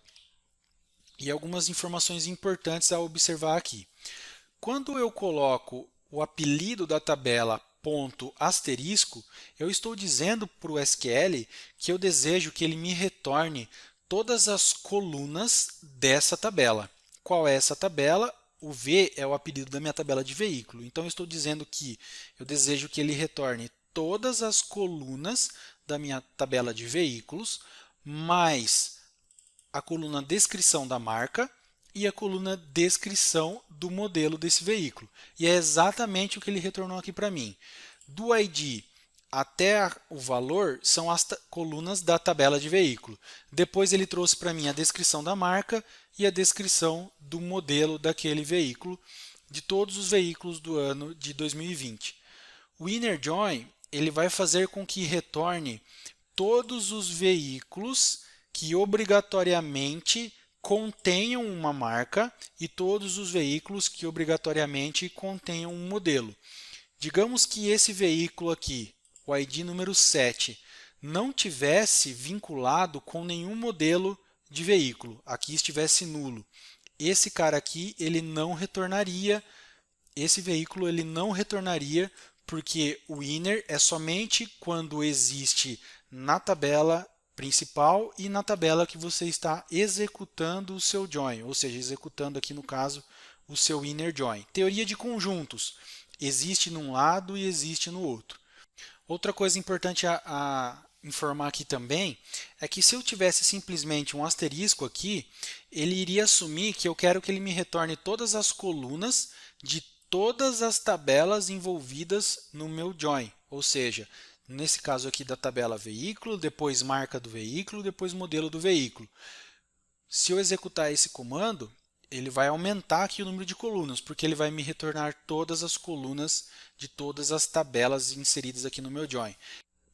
e algumas informações importantes a observar aqui. Quando eu coloco o apelido da tabela ponto asterisco, eu estou dizendo para o SQL que eu desejo que ele me retorne todas as colunas dessa tabela. Qual é essa tabela? O V é o apelido da minha tabela de veículo. Então, eu estou dizendo que eu desejo que ele retorne todas as colunas da minha tabela de veículos, mais a coluna descrição da marca e a coluna descrição do modelo desse veículo. E é exatamente o que ele retornou aqui para mim. Do ID até o valor são as colunas da tabela de veículo. Depois ele trouxe para mim a descrição da marca e a descrição do modelo daquele veículo, de todos os veículos do ano de 2020. O inner join ele vai fazer com que retorne todos os veículos que obrigatoriamente contenham uma marca e todos os veículos que obrigatoriamente contenham um modelo. Digamos que esse veículo aqui, o ID número 7, não tivesse vinculado com nenhum modelo de veículo, aqui estivesse nulo. Esse cara aqui, ele não retornaria, esse veículo ele não retornaria porque o inner é somente quando existe na tabela principal e na tabela que você está executando o seu join, ou seja, executando aqui no caso o seu inner join. Teoria de conjuntos, existe num lado e existe no outro. Outra coisa importante a informar aqui também é que se eu tivesse simplesmente um asterisco aqui, ele iria assumir que eu quero que ele me retorne todas as colunas de todas as tabelas envolvidas no meu join, ou seja, nesse caso aqui da tabela veículo, depois marca do veículo, depois modelo do veículo. Se eu executar esse comando, ele vai aumentar aqui o número de colunas, porque ele vai me retornar todas as colunas de todas as tabelas inseridas aqui no meu join.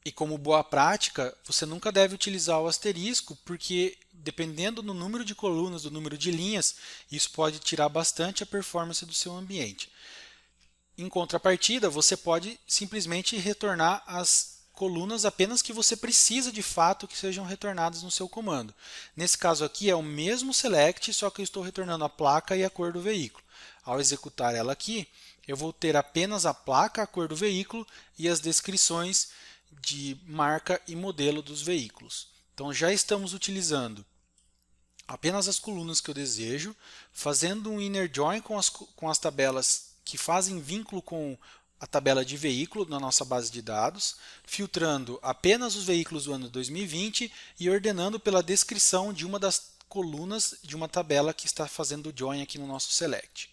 E como boa prática, você nunca deve utilizar o asterisco, porque dependendo do número de colunas, do número de linhas, isso pode tirar bastante a performance do seu ambiente. Em contrapartida, você pode simplesmente retornar as colunas apenas que você precisa de fato que sejam retornadas no seu comando. Nesse caso aqui é o mesmo select, só que eu estou retornando a placa e a cor do veículo. Ao executar ela aqui, eu vou ter apenas a placa, a cor do veículo e as descrições de marca e modelo dos veículos. Então já estamos utilizando apenas as colunas que eu desejo, fazendo um inner join com as tabelas que fazem vínculo com a tabela de veículo na nossa base de dados, filtrando apenas os veículos do ano 2020 e ordenando pela descrição de uma das colunas de uma tabela que está fazendo o join aqui no nosso select.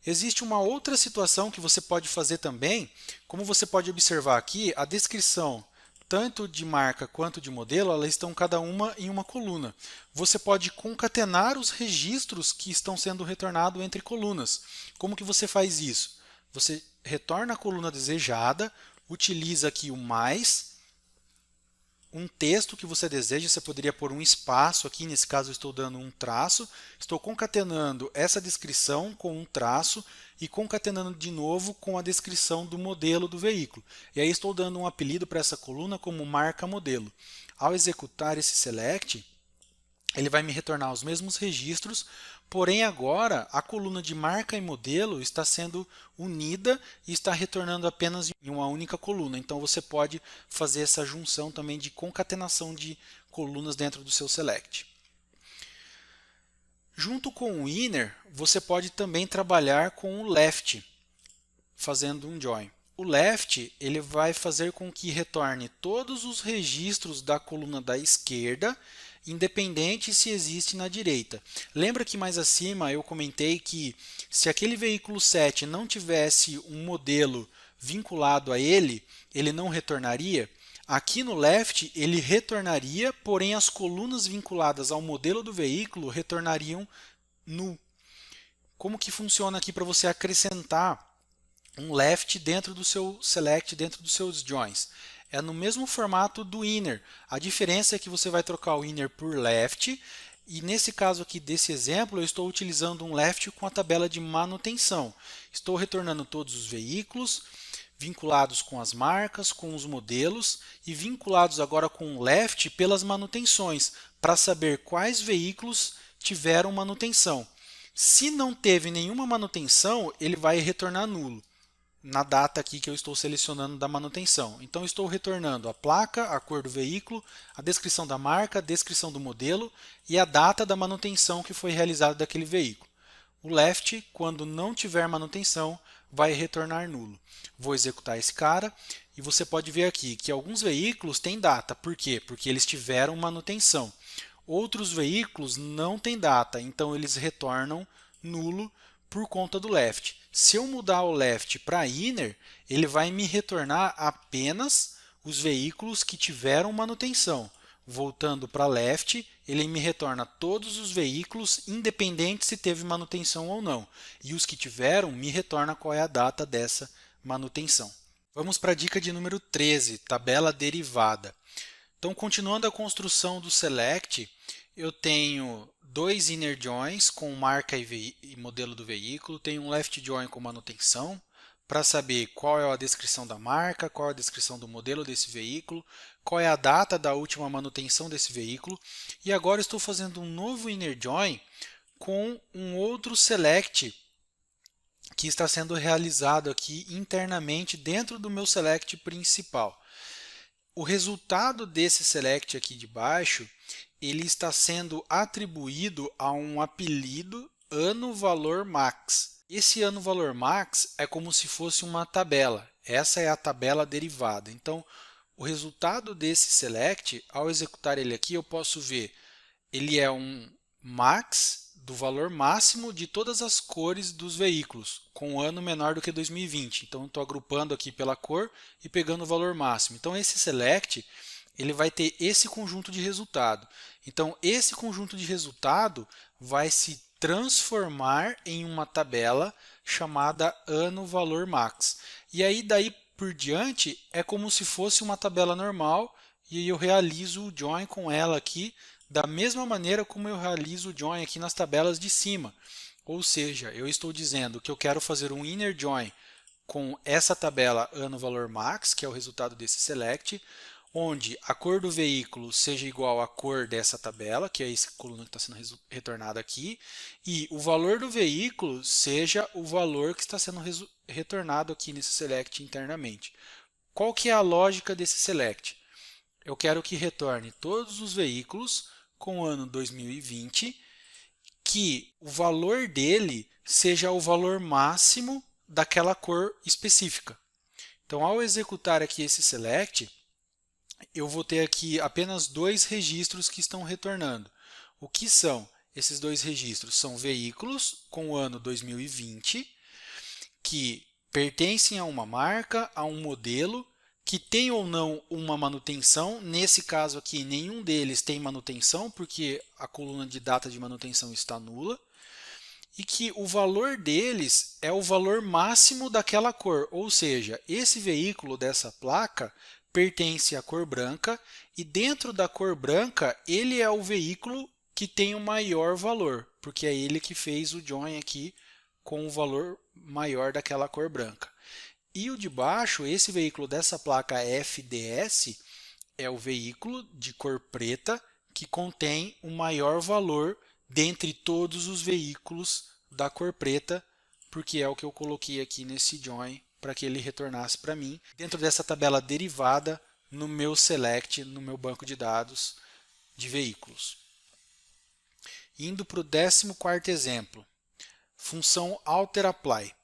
Existe uma outra situação que você pode fazer também, como você pode observar aqui, a descrição tanto de marca quanto de modelo, elas estão cada uma em uma coluna. Você pode concatenar os registros que estão sendo retornados entre colunas. Como que você faz isso? Você retorna a coluna desejada, utiliza aqui o mais, um texto que você deseja, você poderia pôr um espaço aqui, nesse caso eu estou dando um traço, estou concatenando essa descrição com um traço e concatenando de novo com a descrição do modelo do veículo. E aí estou dando um apelido para essa coluna como marca modelo. Ao executar esse select, ele vai me retornar os mesmos registros, porém agora a coluna de marca e modelo está sendo unida e está retornando apenas em uma única coluna. Então você pode fazer essa junção também de concatenação de colunas dentro do seu select. Junto com o inner, você pode também trabalhar com o left, fazendo um join. O left ele vai fazer com que retorne todos os registros da coluna da esquerda, independente se existe na direita. Lembra que mais acima eu comentei que se aquele veículo 7 não tivesse um modelo vinculado a ele, ele não retornaria? Aqui no left ele retornaria, porém as colunas vinculadas ao modelo do veículo retornariam null. Como que funciona aqui para você acrescentar um left dentro do seu select, dentro dos seus joins? É no mesmo formato do inner. A diferença é que você vai trocar o inner por left, e nesse caso aqui desse exemplo, eu estou utilizando um left com a tabela de manutenção. Estou retornando todos os veículos, vinculados com as marcas, com os modelos, e vinculados agora com o left pelas manutenções, para saber quais veículos tiveram manutenção. Se não teve nenhuma manutenção, ele vai retornar nulo na data aqui que eu estou selecionando da manutenção. Então estou retornando a placa, a cor do veículo, a descrição da marca, a descrição do modelo e a data da manutenção que foi realizada daquele veículo. O left, quando não tiver manutenção, vai retornar nulo. Vou executar esse cara e você pode ver aqui que alguns veículos têm data. Por quê? Porque eles tiveram manutenção. Outros veículos não têm data, então eles retornam nulo por conta do left. Se eu mudar o left para inner, ele vai me retornar apenas os veículos que tiveram manutenção. Voltando para left, ele me retorna todos os veículos, independente se teve manutenção ou não. E os que tiveram, me retorna qual é a data dessa manutenção. Vamos para a dica de número 13, tabela derivada. Então, continuando a construção do select, eu tenho dois inner joins com marca e modelo do veículo, tenho um left join com manutenção, para saber qual é a descrição da marca, qual é a descrição do modelo desse veículo, qual é a data da última manutenção desse veículo. E agora estou fazendo um novo inner join com um outro select que está sendo realizado aqui internamente dentro do meu select principal. O resultado desse select aqui de baixo, ele está sendo atribuído a um apelido ano-valor max. Esse ano-valor max é como se fosse uma tabela. Essa é a tabela derivada. Então, o resultado desse select, ao executar ele aqui, eu posso ver, ele é um max do valor máximo de todas as cores dos veículos, com um ano menor do que 2020. Então, estou agrupando aqui pela cor e pegando o valor máximo. Então, esse select ele vai ter esse conjunto de resultado. Então, esse conjunto de resultado vai se transformar em uma tabela chamada ano valor max. E aí, daí por diante, é como se fosse uma tabela normal e eu realizo o join com ela aqui da mesma maneira como eu realizo o join aqui nas tabelas de cima. Ou seja, eu estou dizendo que eu quero fazer um inner join com essa tabela ano valor max, que é o resultado desse select, onde a cor do veículo seja igual à cor dessa tabela, que é essa coluna que está sendo retornada aqui, e o valor do veículo seja o valor que está sendo retornado aqui nesse select internamente. Qual que é a lógica desse select? Eu quero que retorne todos os veículos com o ano 2020, que o valor dele seja o valor máximo daquela cor específica. Então, ao executar aqui esse select, eu vou ter aqui apenas dois registros que estão retornando. O que são esses dois registros? São veículos com o ano 2020, que pertencem a uma marca, a um modelo, que tem ou não uma manutenção. Nesse caso aqui, nenhum deles tem manutenção, porque a coluna de data de manutenção está nula. E que o valor deles é o valor máximo daquela cor, ou seja, esse veículo dessa placa pertence à cor branca e dentro da cor branca ele é o veículo que tem o maior valor, porque é ele que fez o join aqui com o valor maior daquela cor branca. E o de baixo, esse veículo dessa placa FDS, é o veículo de cor preta que contém o maior valor dentre todos os veículos da cor preta, porque é o que eu coloquei aqui nesse join para que ele retornasse para mim dentro dessa tabela derivada no meu select, no meu banco de dados de veículos. Indo para o 14º exemplo, função alterapply.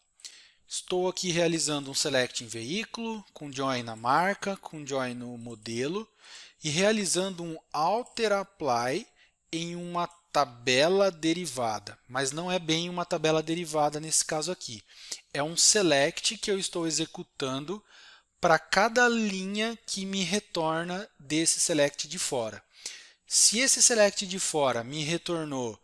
Estou aqui realizando um select em veículo, com join na marca, com join no modelo e realizando um alterapply em uma tabela derivada, mas não é bem uma tabela derivada nesse caso aqui. É um select que eu estou executando para cada linha que me retorna desse select de fora. Se esse select de fora me retornou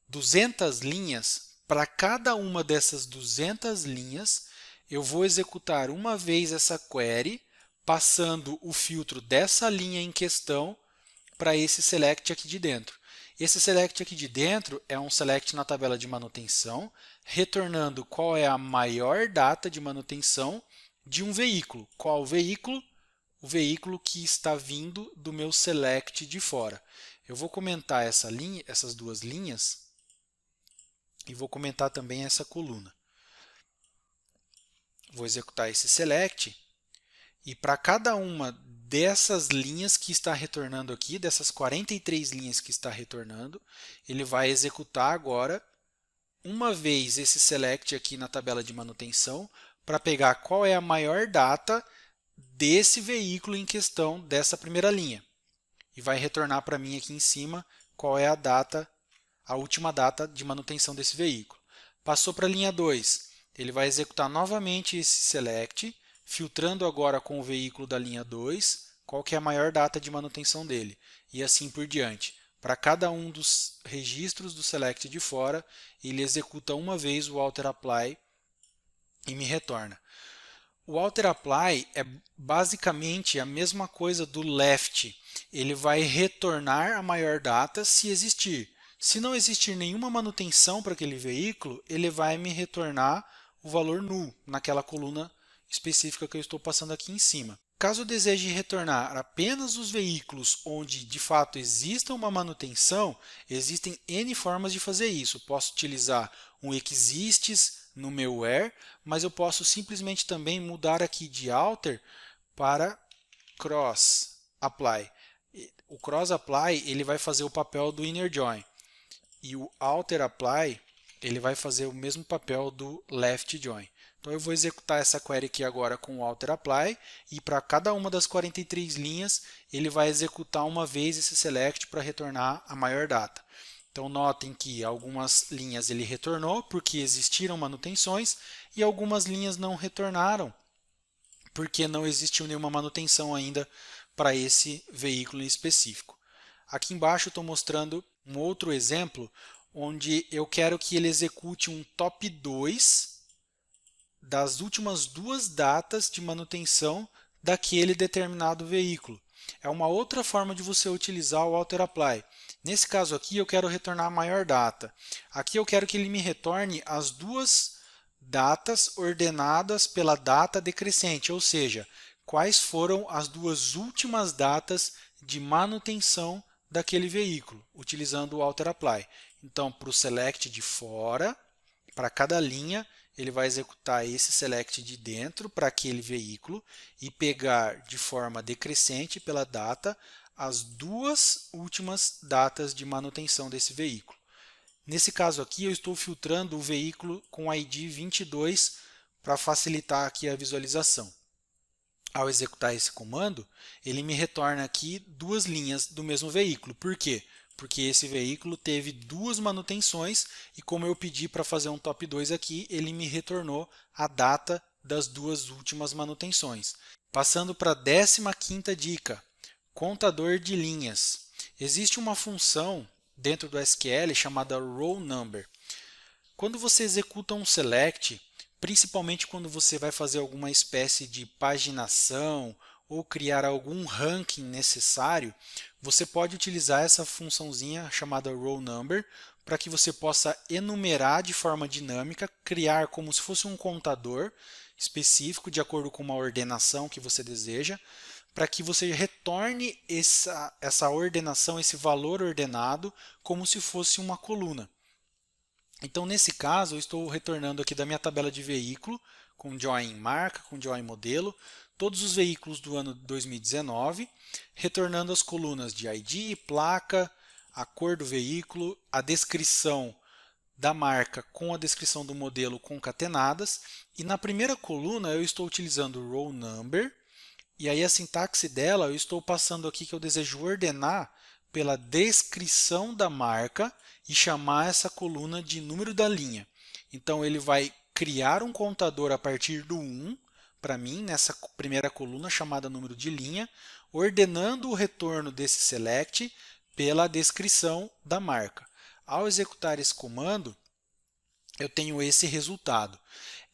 200 linhas, para cada uma dessas 200 linhas, eu vou executar uma vez essa query, passando o filtro dessa linha em questão para esse select aqui de dentro. Esse select aqui de dentro é um select na tabela de manutenção, retornando qual é a maior data de manutenção de um veículo. Qual veículo? O veículo que está vindo do meu select de fora. Eu vou comentar essas duas linhas e vou comentar também essa coluna. Vou executar esse select e para cada uma dessas linhas que está retornando aqui, dessas 43 linhas que está retornando, ele vai executar agora uma vez esse select aqui na tabela de manutenção para pegar qual é a maior data desse veículo em questão dessa primeira linha. E vai retornar para mim aqui em cima qual é a data, a última data de manutenção desse veículo. Passou para a linha 2, ele vai executar novamente esse select, filtrando agora com o veículo da linha 2, qual que é a maior data de manutenção dele, e assim por diante. Para cada um dos registros do select de fora, ele executa uma vez o alterapply e me retorna. O alterapply é basicamente a mesma coisa do left. Ele vai retornar a maior data se existir. Se não existir nenhuma manutenção para aquele veículo, ele vai me retornar o valor null naquela coluna específica que eu estou passando aqui em cima. Caso eu deseje retornar apenas os veículos onde de fato exista uma manutenção, existem N formas de fazer isso. Posso utilizar um exists no meu where, mas eu posso simplesmente também mudar aqui de alter para cross apply. O cross apply ele vai fazer o papel do inner join e o alter apply ele vai fazer o mesmo papel do left join. Então eu vou executar essa query aqui agora com o alterapply e para cada uma das 43 linhas ele vai executar uma vez esse select para retornar a maior data. Então notem que algumas linhas ele retornou porque existiram manutenções e algumas linhas não retornaram porque não existiu nenhuma manutenção ainda para esse veículo em específico. Aqui embaixo eu estou mostrando um outro exemplo onde eu quero que ele execute um top 2 das últimas 2 datas de manutenção daquele determinado veículo. É uma outra forma de você utilizar o AlterApply. Nesse caso aqui eu quero retornar a maior data. Aqui eu quero que ele me retorne as 2 datas ordenadas pela data decrescente, ou seja, quais foram as 2 últimas datas de manutenção daquele veículo, utilizando o AlterApply. Então, para o select de fora, para cada linha, ele vai executar esse select de dentro para aquele veículo e pegar de forma decrescente pela data as 2 últimas datas de manutenção desse veículo. Nesse caso aqui, eu estou filtrando o veículo com ID 22 para facilitar aqui a visualização. Ao executar esse comando, ele me retorna aqui 2 linhas do mesmo veículo. Por quê? Porque esse veículo teve 2 manutenções e como eu pedi para fazer um top 2 aqui, ele me retornou a data das 2 últimas manutenções. Passando para a 15ª dica, contador de linhas. Existe uma função dentro do SQL chamada row number. Quando você executa um select, principalmente quando você vai fazer alguma espécie de paginação ou criar algum ranking necessário, você pode utilizar essa funçãozinha chamada row number para que você possa enumerar de forma dinâmica, criar como se fosse um contador específico de acordo com uma ordenação que você deseja, para que você retorne essa ordenação, esse valor ordenado, como se fosse uma coluna. Então, nesse caso, eu estou retornando aqui da minha tabela de veículo, com join marca, com join modelo, todos os veículos do ano 2019, retornando as colunas de ID, placa, a cor do veículo, a descrição da marca com a descrição do modelo concatenadas. E na primeira coluna eu estou utilizando o row number, e aí a sintaxe dela eu estou passando aqui que eu desejo ordenar pela descrição da marca e chamar essa coluna de número da linha. Então ele vai criar um contador a partir do 1 para mim nessa primeira coluna chamada número de linha, ordenando o retorno desse select pela descrição da marca. Ao executar esse comando, eu tenho esse resultado.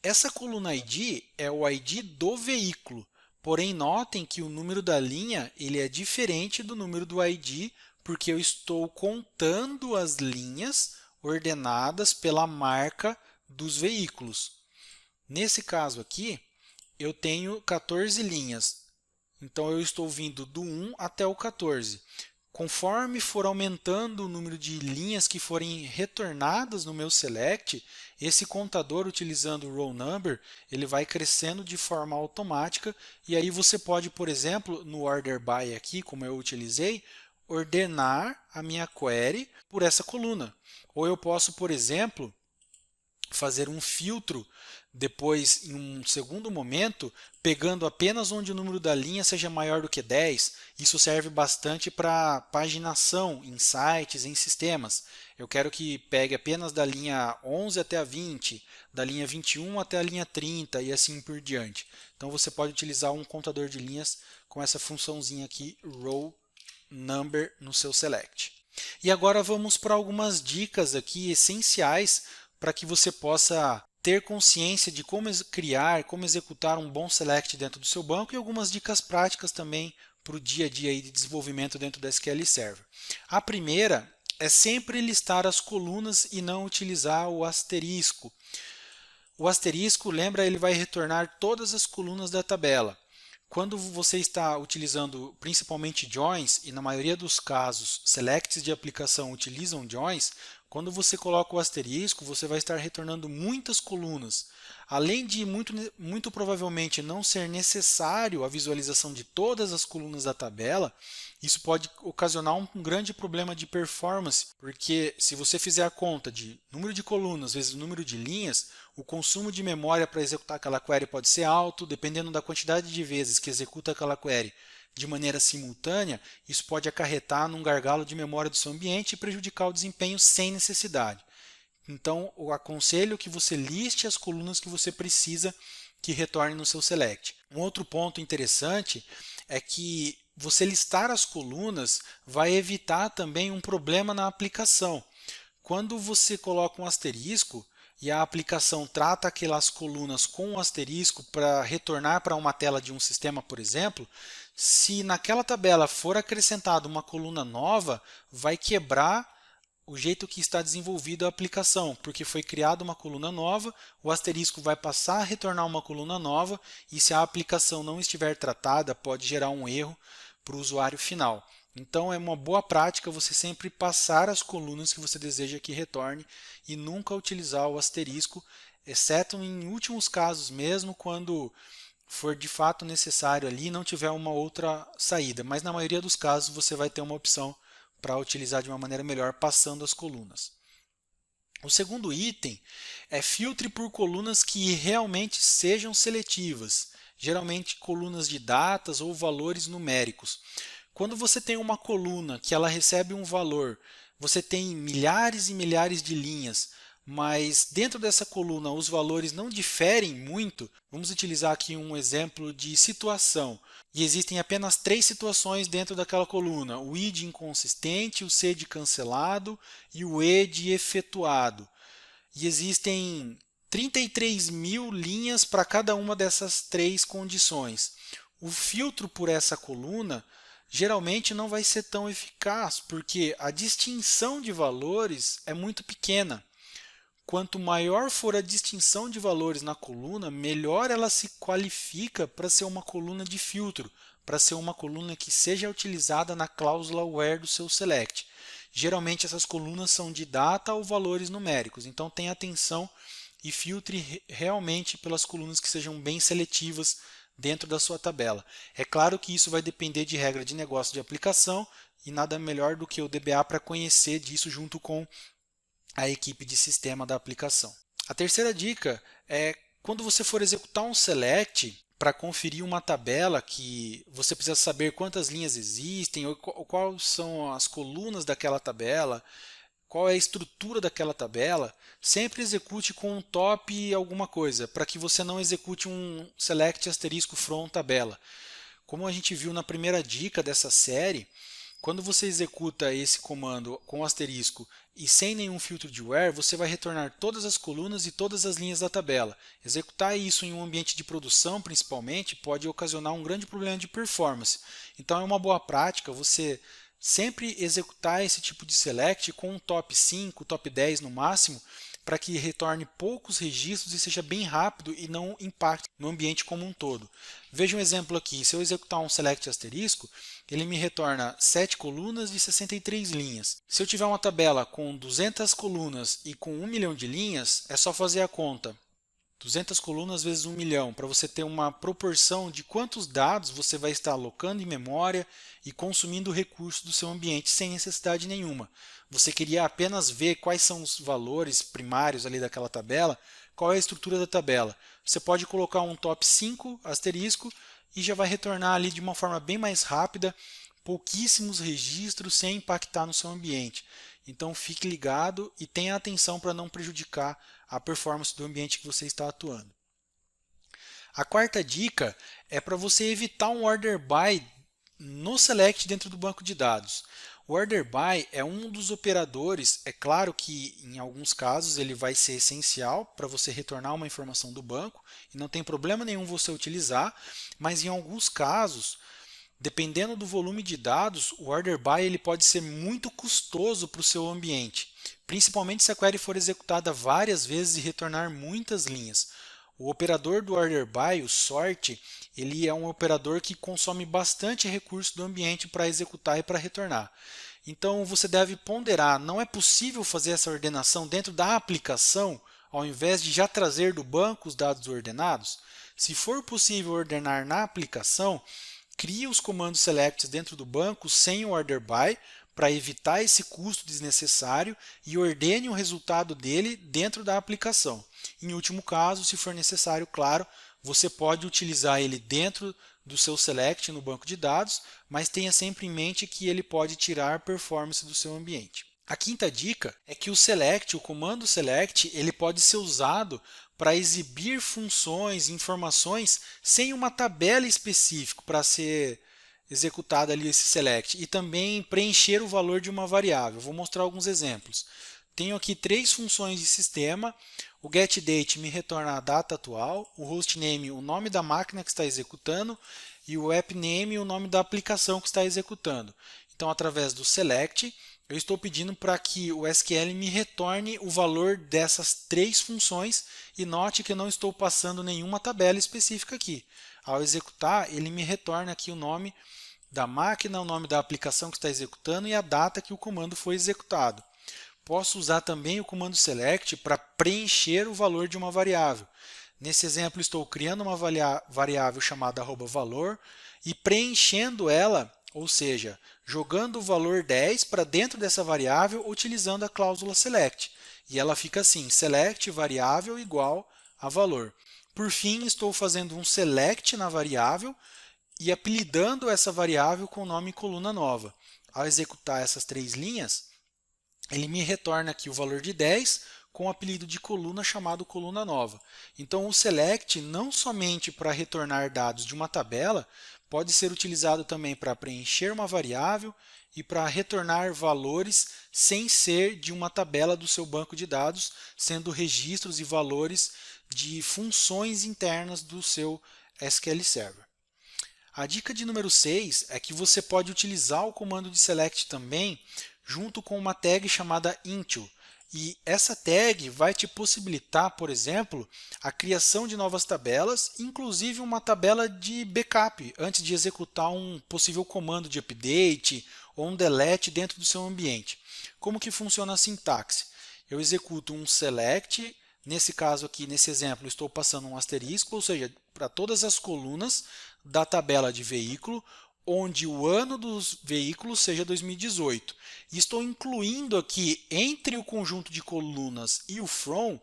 Essa coluna ID é o ID do veículo. Porém, notem que o número da linha ele é diferente do número do ID, porque eu estou contando as linhas ordenadas pela marca dos veículos. Nesse caso aqui, eu tenho 14 linhas. Então, eu estou vindo do 1 até o 14. Conforme for aumentando o número de linhas que forem retornadas no meu select, esse contador, utilizando o row number, ele vai crescendo de forma automática. E aí você pode, por exemplo, no order by aqui, como eu utilizei, ordenar a minha query por essa coluna. Ou eu posso, por exemplo, fazer um filtro depois, em um segundo momento, pegando apenas onde o número da linha seja maior do que 10. Isso serve bastante para paginação em sites, em sistemas. Eu quero que pegue apenas da linha 11 até a 20, da linha 21 até a linha 30 e assim por diante. Então você pode utilizar um contador de linhas com essa funçãozinha aqui, row number, no seu select. E agora vamos para algumas dicas aqui essenciais para que você possa ter consciência de como criar, como executar um bom select dentro do seu banco e algumas dicas práticas também para o dia a dia de desenvolvimento dentro da SQL Server. A primeira é sempre listar as colunas e não utilizar o asterisco. O asterisco, lembra, ele vai retornar todas as colunas da tabela. Quando você está utilizando principalmente joins, e na maioria dos casos selects de aplicação utilizam joins, quando você coloca o asterisco, você vai estar retornando muitas colunas. Além de muito provavelmente não ser necessário a visualização de todas as colunas da tabela, isso pode ocasionar um grande problema de performance, porque se você fizer a conta de número de colunas vezes o número de linhas, o consumo de memória para executar aquela query pode ser alto, dependendo da quantidade de vezes que executa aquela query. de maneira simultânea, isso pode acarretar num gargalo de memória do seu ambiente e prejudicar o desempenho sem necessidade. Então, eu aconselho que você liste as colunas que você precisa que retorne no seu select. Um outro ponto interessante é que você listar as colunas vai evitar também um problema na aplicação. Quando você coloca um asterisco e a aplicação trata aquelas colunas com um asterisco para retornar para uma tela de um sistema, por exemplo, se naquela tabela for acrescentada uma coluna nova, vai quebrar o jeito que está desenvolvida a aplicação, porque foi criada uma coluna nova, o asterisco vai passar a retornar uma coluna nova e se a aplicação não estiver tratada, pode gerar um erro para o usuário final. Então é uma boa prática você sempre passar as colunas que você deseja que retorne e nunca utilizar o asterisco, exceto em últimos casos mesmo, quando for de fato necessário ali e não tiver uma outra saída. Mas na maioria dos casos você vai ter uma opção para utilizar de uma maneira melhor passando as colunas. O segundo item é filtre por colunas que realmente sejam seletivas, geralmente colunas de datas ou valores numéricos. Quando você tem uma coluna que ela recebe um valor, você tem milhares e milhares de linhas, mas dentro dessa coluna os valores não diferem muito, vamos utilizar aqui um exemplo de situação. E existem apenas 3 situações dentro daquela coluna, o I de inconsistente, o C de cancelado e o E de efetuado. E existem 33.000 linhas para cada uma dessas 3 condições. O filtro por essa coluna geralmente não vai ser tão eficaz, porque a distinção de valores é muito pequena. Quanto maior for a distinção de valores na coluna, melhor ela se qualifica para ser uma coluna de filtro, para ser uma coluna que seja utilizada na cláusula where do seu select. Geralmente essas colunas são de data ou valores numéricos, então tenha atenção e filtre realmente pelas colunas que sejam bem seletivas dentro da sua tabela. É claro que isso vai depender de regra de negócio de aplicação e nada melhor do que o DBA para conhecer disso junto com a equipe de sistema da aplicação. A terceira dica é quando você for executar um select para conferir uma tabela que você precisa saber quantas linhas existem ou quais são as colunas daquela tabela, qual é a estrutura daquela tabela, sempre execute com um top alguma coisa, para que você não execute um select asterisco from tabela. Como a gente viu na primeira dica dessa série, quando você executa esse comando com asterisco e sem nenhum filtro de where, você vai retornar todas as colunas e todas as linhas da tabela. Executar isso em um ambiente de produção, principalmente, pode ocasionar um grande problema de performance. Então é uma boa prática você sempre executar esse tipo de select com um top 5, top 10 no máximo, para que retorne poucos registros e seja bem rápido e não impacte no ambiente como um todo. Veja um exemplo aqui, se eu executar um select asterisco, ele me retorna 7 colunas e 63 linhas. Se eu tiver uma tabela com 200 colunas e com 1 milhão de linhas, é só fazer a conta. 200 colunas vezes 1 milhão, para você ter uma proporção de quantos dados você vai estar alocando em memória e consumindo recursos do seu ambiente sem necessidade nenhuma. Você queria apenas ver quais são os valores primários ali daquela tabela, qual é a estrutura da tabela. Você pode colocar um top 5 asterisco e já vai retornar ali de uma forma bem mais rápida, pouquíssimos registros sem impactar no seu ambiente. Então fique ligado e tenha atenção para não prejudicar a performance do ambiente que você está atuando. A quarta dica é para você evitar um order by no select dentro do banco de dados. O order by é um dos operadores, é claro que em alguns casos ele vai ser essencial para você retornar uma informação do banco e não tem problema nenhum você utilizar, mas em alguns casos, dependendo do volume de dados, o order by ele pode ser muito custoso para o seu ambiente, principalmente se a query for executada várias vezes e retornar muitas linhas. O operador do order by, o sort, ele é um operador que consome bastante recurso do ambiente para executar e para retornar. Então você deve ponderar, não é possível fazer essa ordenação dentro da aplicação ao invés de já trazer do banco os dados ordenados? Se for possível ordenar na aplicação, crie os comandos selects dentro do banco sem o order by para evitar esse custo desnecessário e ordene o resultado dele dentro da aplicação. Em último caso, se for necessário, claro, você pode utilizar ele dentro do seu select no banco de dados, mas tenha sempre em mente que ele pode tirar performance do seu ambiente. A quinta dica é que o comando select, ele pode ser usado para exibir funções, informações sem uma tabela específica para ser executada ali esse select e também preencher o valor de uma variável. Vou mostrar alguns exemplos. Tenho aqui três funções de sistema. O getDate me retorna a data atual, o hostname o nome da máquina que está executando e o appname o nome da aplicação que está executando. Então, através do select, eu estou pedindo para que o SQL me retorne o valor dessas três funções e note que eu não estou passando nenhuma tabela específica aqui. Ao executar, ele me retorna aqui o nome da máquina, o nome da aplicação que está executando e a data que o comando foi executado. Posso usar também o comando select para preencher o valor de uma variável. Nesse exemplo, estou criando uma variável chamada @valor e preenchendo ela, ou seja, jogando o valor 10 para dentro dessa variável utilizando a cláusula select. E ela fica assim, select variável igual a valor. Por fim, estou fazendo um select na variável e apelidando essa variável com o nome coluna nova. Ao executar essas três linhas, ele me retorna aqui o valor de 10 com o apelido de coluna chamado coluna nova. Então, o select, não somente para retornar dados de uma tabela, pode ser utilizado também para preencher uma variável e para retornar valores sem ser de uma tabela do seu banco de dados, sendo registros e valores de funções internas do seu SQL Server. A dica de número 6 é que você pode utilizar o comando de select também junto com uma tag chamada into. E essa tag vai te possibilitar, por exemplo, a criação de novas tabelas, inclusive uma tabela de backup, antes de executar um possível comando de update ou um delete dentro do seu ambiente. Como que funciona a sintaxe? Eu executo um select, nesse caso aqui, nesse exemplo, estou passando um asterisco, ou seja, para todas as colunas da tabela de veículo, onde o ano dos veículos seja 2018. E estou incluindo aqui entre o conjunto de colunas e o from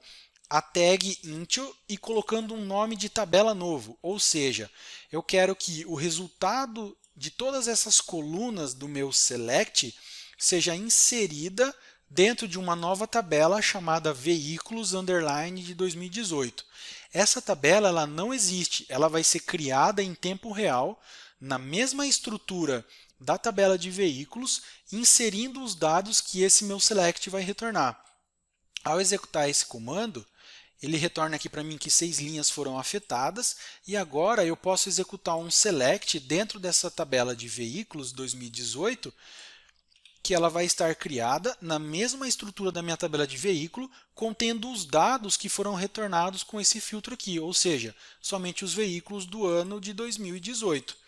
a tag into e colocando um nome de tabela novo. Ou seja, eu quero que o resultado de todas essas colunas do meu select seja inserida dentro de uma nova tabela chamada veículos underline de 2018. Essa tabela ela não existe, ela vai ser criada em tempo real na mesma estrutura da tabela de veículos, inserindo os dados que esse meu select vai retornar. Ao executar esse comando, ele retorna aqui para mim que 6 linhas foram afetadas e agora eu posso executar um select dentro dessa tabela de veículos 2018, que ela vai estar criada na mesma estrutura da minha tabela de veículo, contendo os dados que foram retornados com esse filtro aqui, ou seja, somente os veículos do ano de 2018.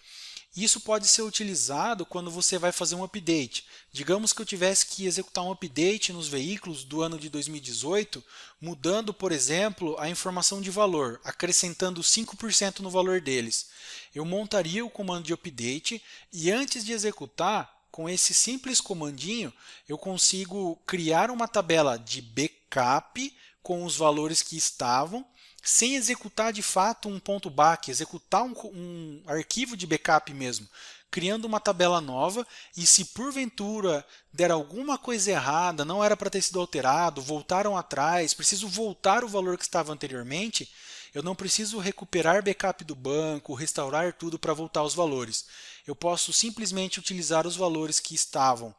Isso pode ser utilizado quando você vai fazer um update. Digamos que eu tivesse que executar um update nos veículos do ano de 2018, mudando, por exemplo, a informação de valor, acrescentando 5% no valor deles. Eu montaria o comando de update e antes de executar, com esse simples comandinho, eu consigo criar uma tabela de backup com os valores que estavam, sem executar de fato um ponto .back, executar um arquivo de backup mesmo, criando uma tabela nova e se porventura der alguma coisa errada, não era para ter sido alterado, voltaram atrás, preciso voltar o valor que estava anteriormente, eu não preciso recuperar backup do banco, restaurar tudo para voltar os valores. Eu posso simplesmente utilizar os valores que estavam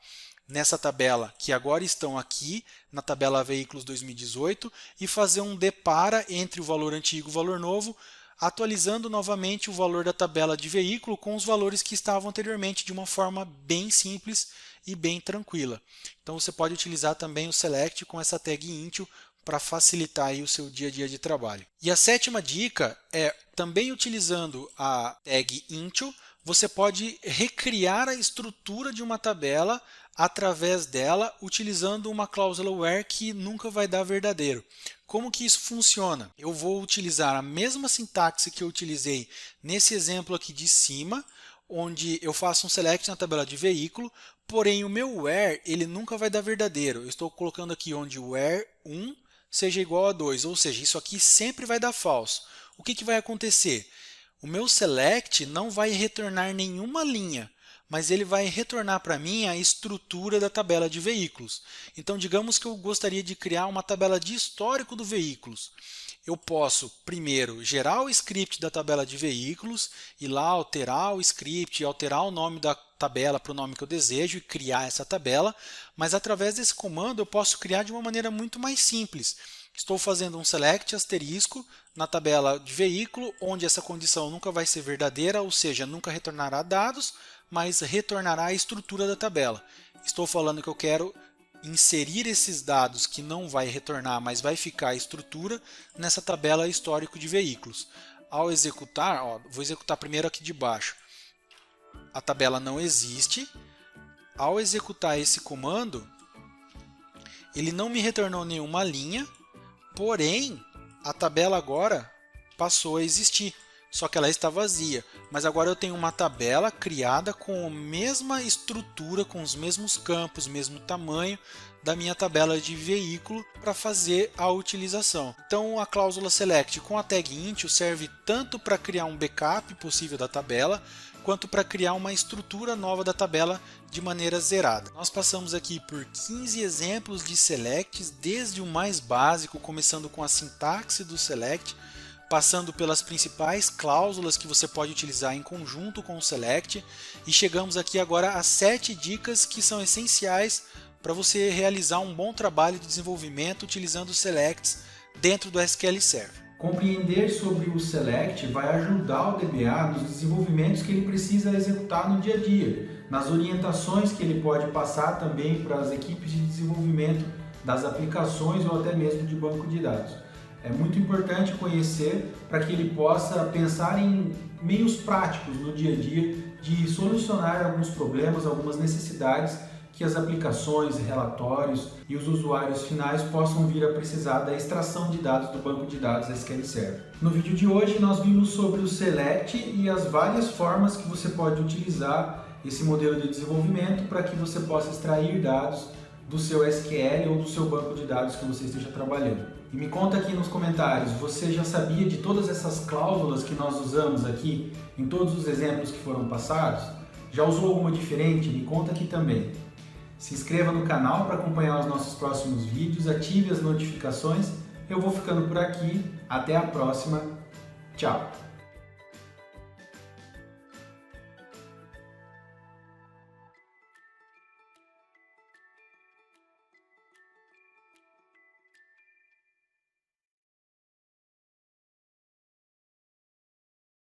nessa tabela, que agora estão aqui na tabela veículos 2018 e fazer um depara entre o valor antigo e o valor novo, atualizando novamente o valor da tabela de veículo com os valores que estavam anteriormente de uma forma bem simples e bem tranquila. Então você pode utilizar também o select com essa tag into para facilitar aí o seu dia a dia de trabalho. E a sétima dica é, também utilizando a tag into, você pode recriar a estrutura de uma tabela através dela, utilizando uma cláusula where que nunca vai dar verdadeiro. Como que isso funciona? Eu vou utilizar a mesma sintaxe que eu utilizei nesse exemplo aqui de cima, onde eu faço um select na tabela de veículo, porém o meu where ele nunca vai dar verdadeiro. Eu estou colocando aqui onde where 1 seja igual a 2, ou seja, isso aqui sempre vai dar falso. O que vai acontecer? O meu select não vai retornar nenhuma linha, mas ele vai retornar para mim a estrutura da tabela de veículos. Então, digamos que eu gostaria de criar uma tabela de histórico do veículos. Eu posso, primeiro, gerar o script da tabela de veículos, ir lá alterar o script, alterar o nome da tabela para o nome que eu desejo e criar essa tabela, mas através desse comando eu posso criar de uma maneira muito mais simples. Estou fazendo um select asterisco na tabela de veículo, onde essa condição nunca vai ser verdadeira, ou seja, nunca retornará dados, mas retornará a estrutura da tabela. Estou falando que eu quero inserir esses dados que não vai retornar, mas vai ficar a estrutura nessa tabela histórico de veículos. Ao executar, vou executar primeiro aqui de baixo. A tabela não existe. Ao executar esse comando, ele não me retornou nenhuma linha, porém, a tabela agora passou a existir. Só que ela está vazia, mas agora eu tenho uma tabela criada com a mesma estrutura, com os mesmos campos, mesmo tamanho da minha tabela de veículo para fazer a utilização. Então a cláusula select com a tag int serve tanto para criar um backup possível da tabela, quanto para criar uma estrutura nova da tabela de maneira zerada. Nós passamos aqui por 15 exemplos de selects, desde o mais básico, começando com a sintaxe do select, passando pelas principais cláusulas que você pode utilizar em conjunto com o select, e chegamos aqui agora a 7 dicas que são essenciais para você realizar um bom trabalho de desenvolvimento utilizando os selects dentro do SQL Server. Compreender sobre o select vai ajudar o DBA nos desenvolvimentos que ele precisa executar no dia a dia, nas orientações que ele pode passar também para as equipes de desenvolvimento das aplicações ou até mesmo de banco de dados. É muito importante conhecer para que ele possa pensar em meios práticos no dia a dia de solucionar alguns problemas, algumas necessidades que as aplicações, relatórios e os usuários finais possam vir a precisar da extração de dados do banco de dados SQL Server. No vídeo de hoje nós vimos sobre o select e as várias formas que você pode utilizar esse modelo de desenvolvimento para que você possa extrair dados do seu SQL ou do seu banco de dados que você esteja trabalhando. E me conta aqui nos comentários, você já sabia de todas essas cláusulas que nós usamos aqui em todos os exemplos que foram passados? Já usou alguma diferente? Me conta aqui também. Se inscreva no canal para acompanhar os nossos próximos vídeos, ative as notificações. Eu vou ficando por aqui, até a próxima, tchau!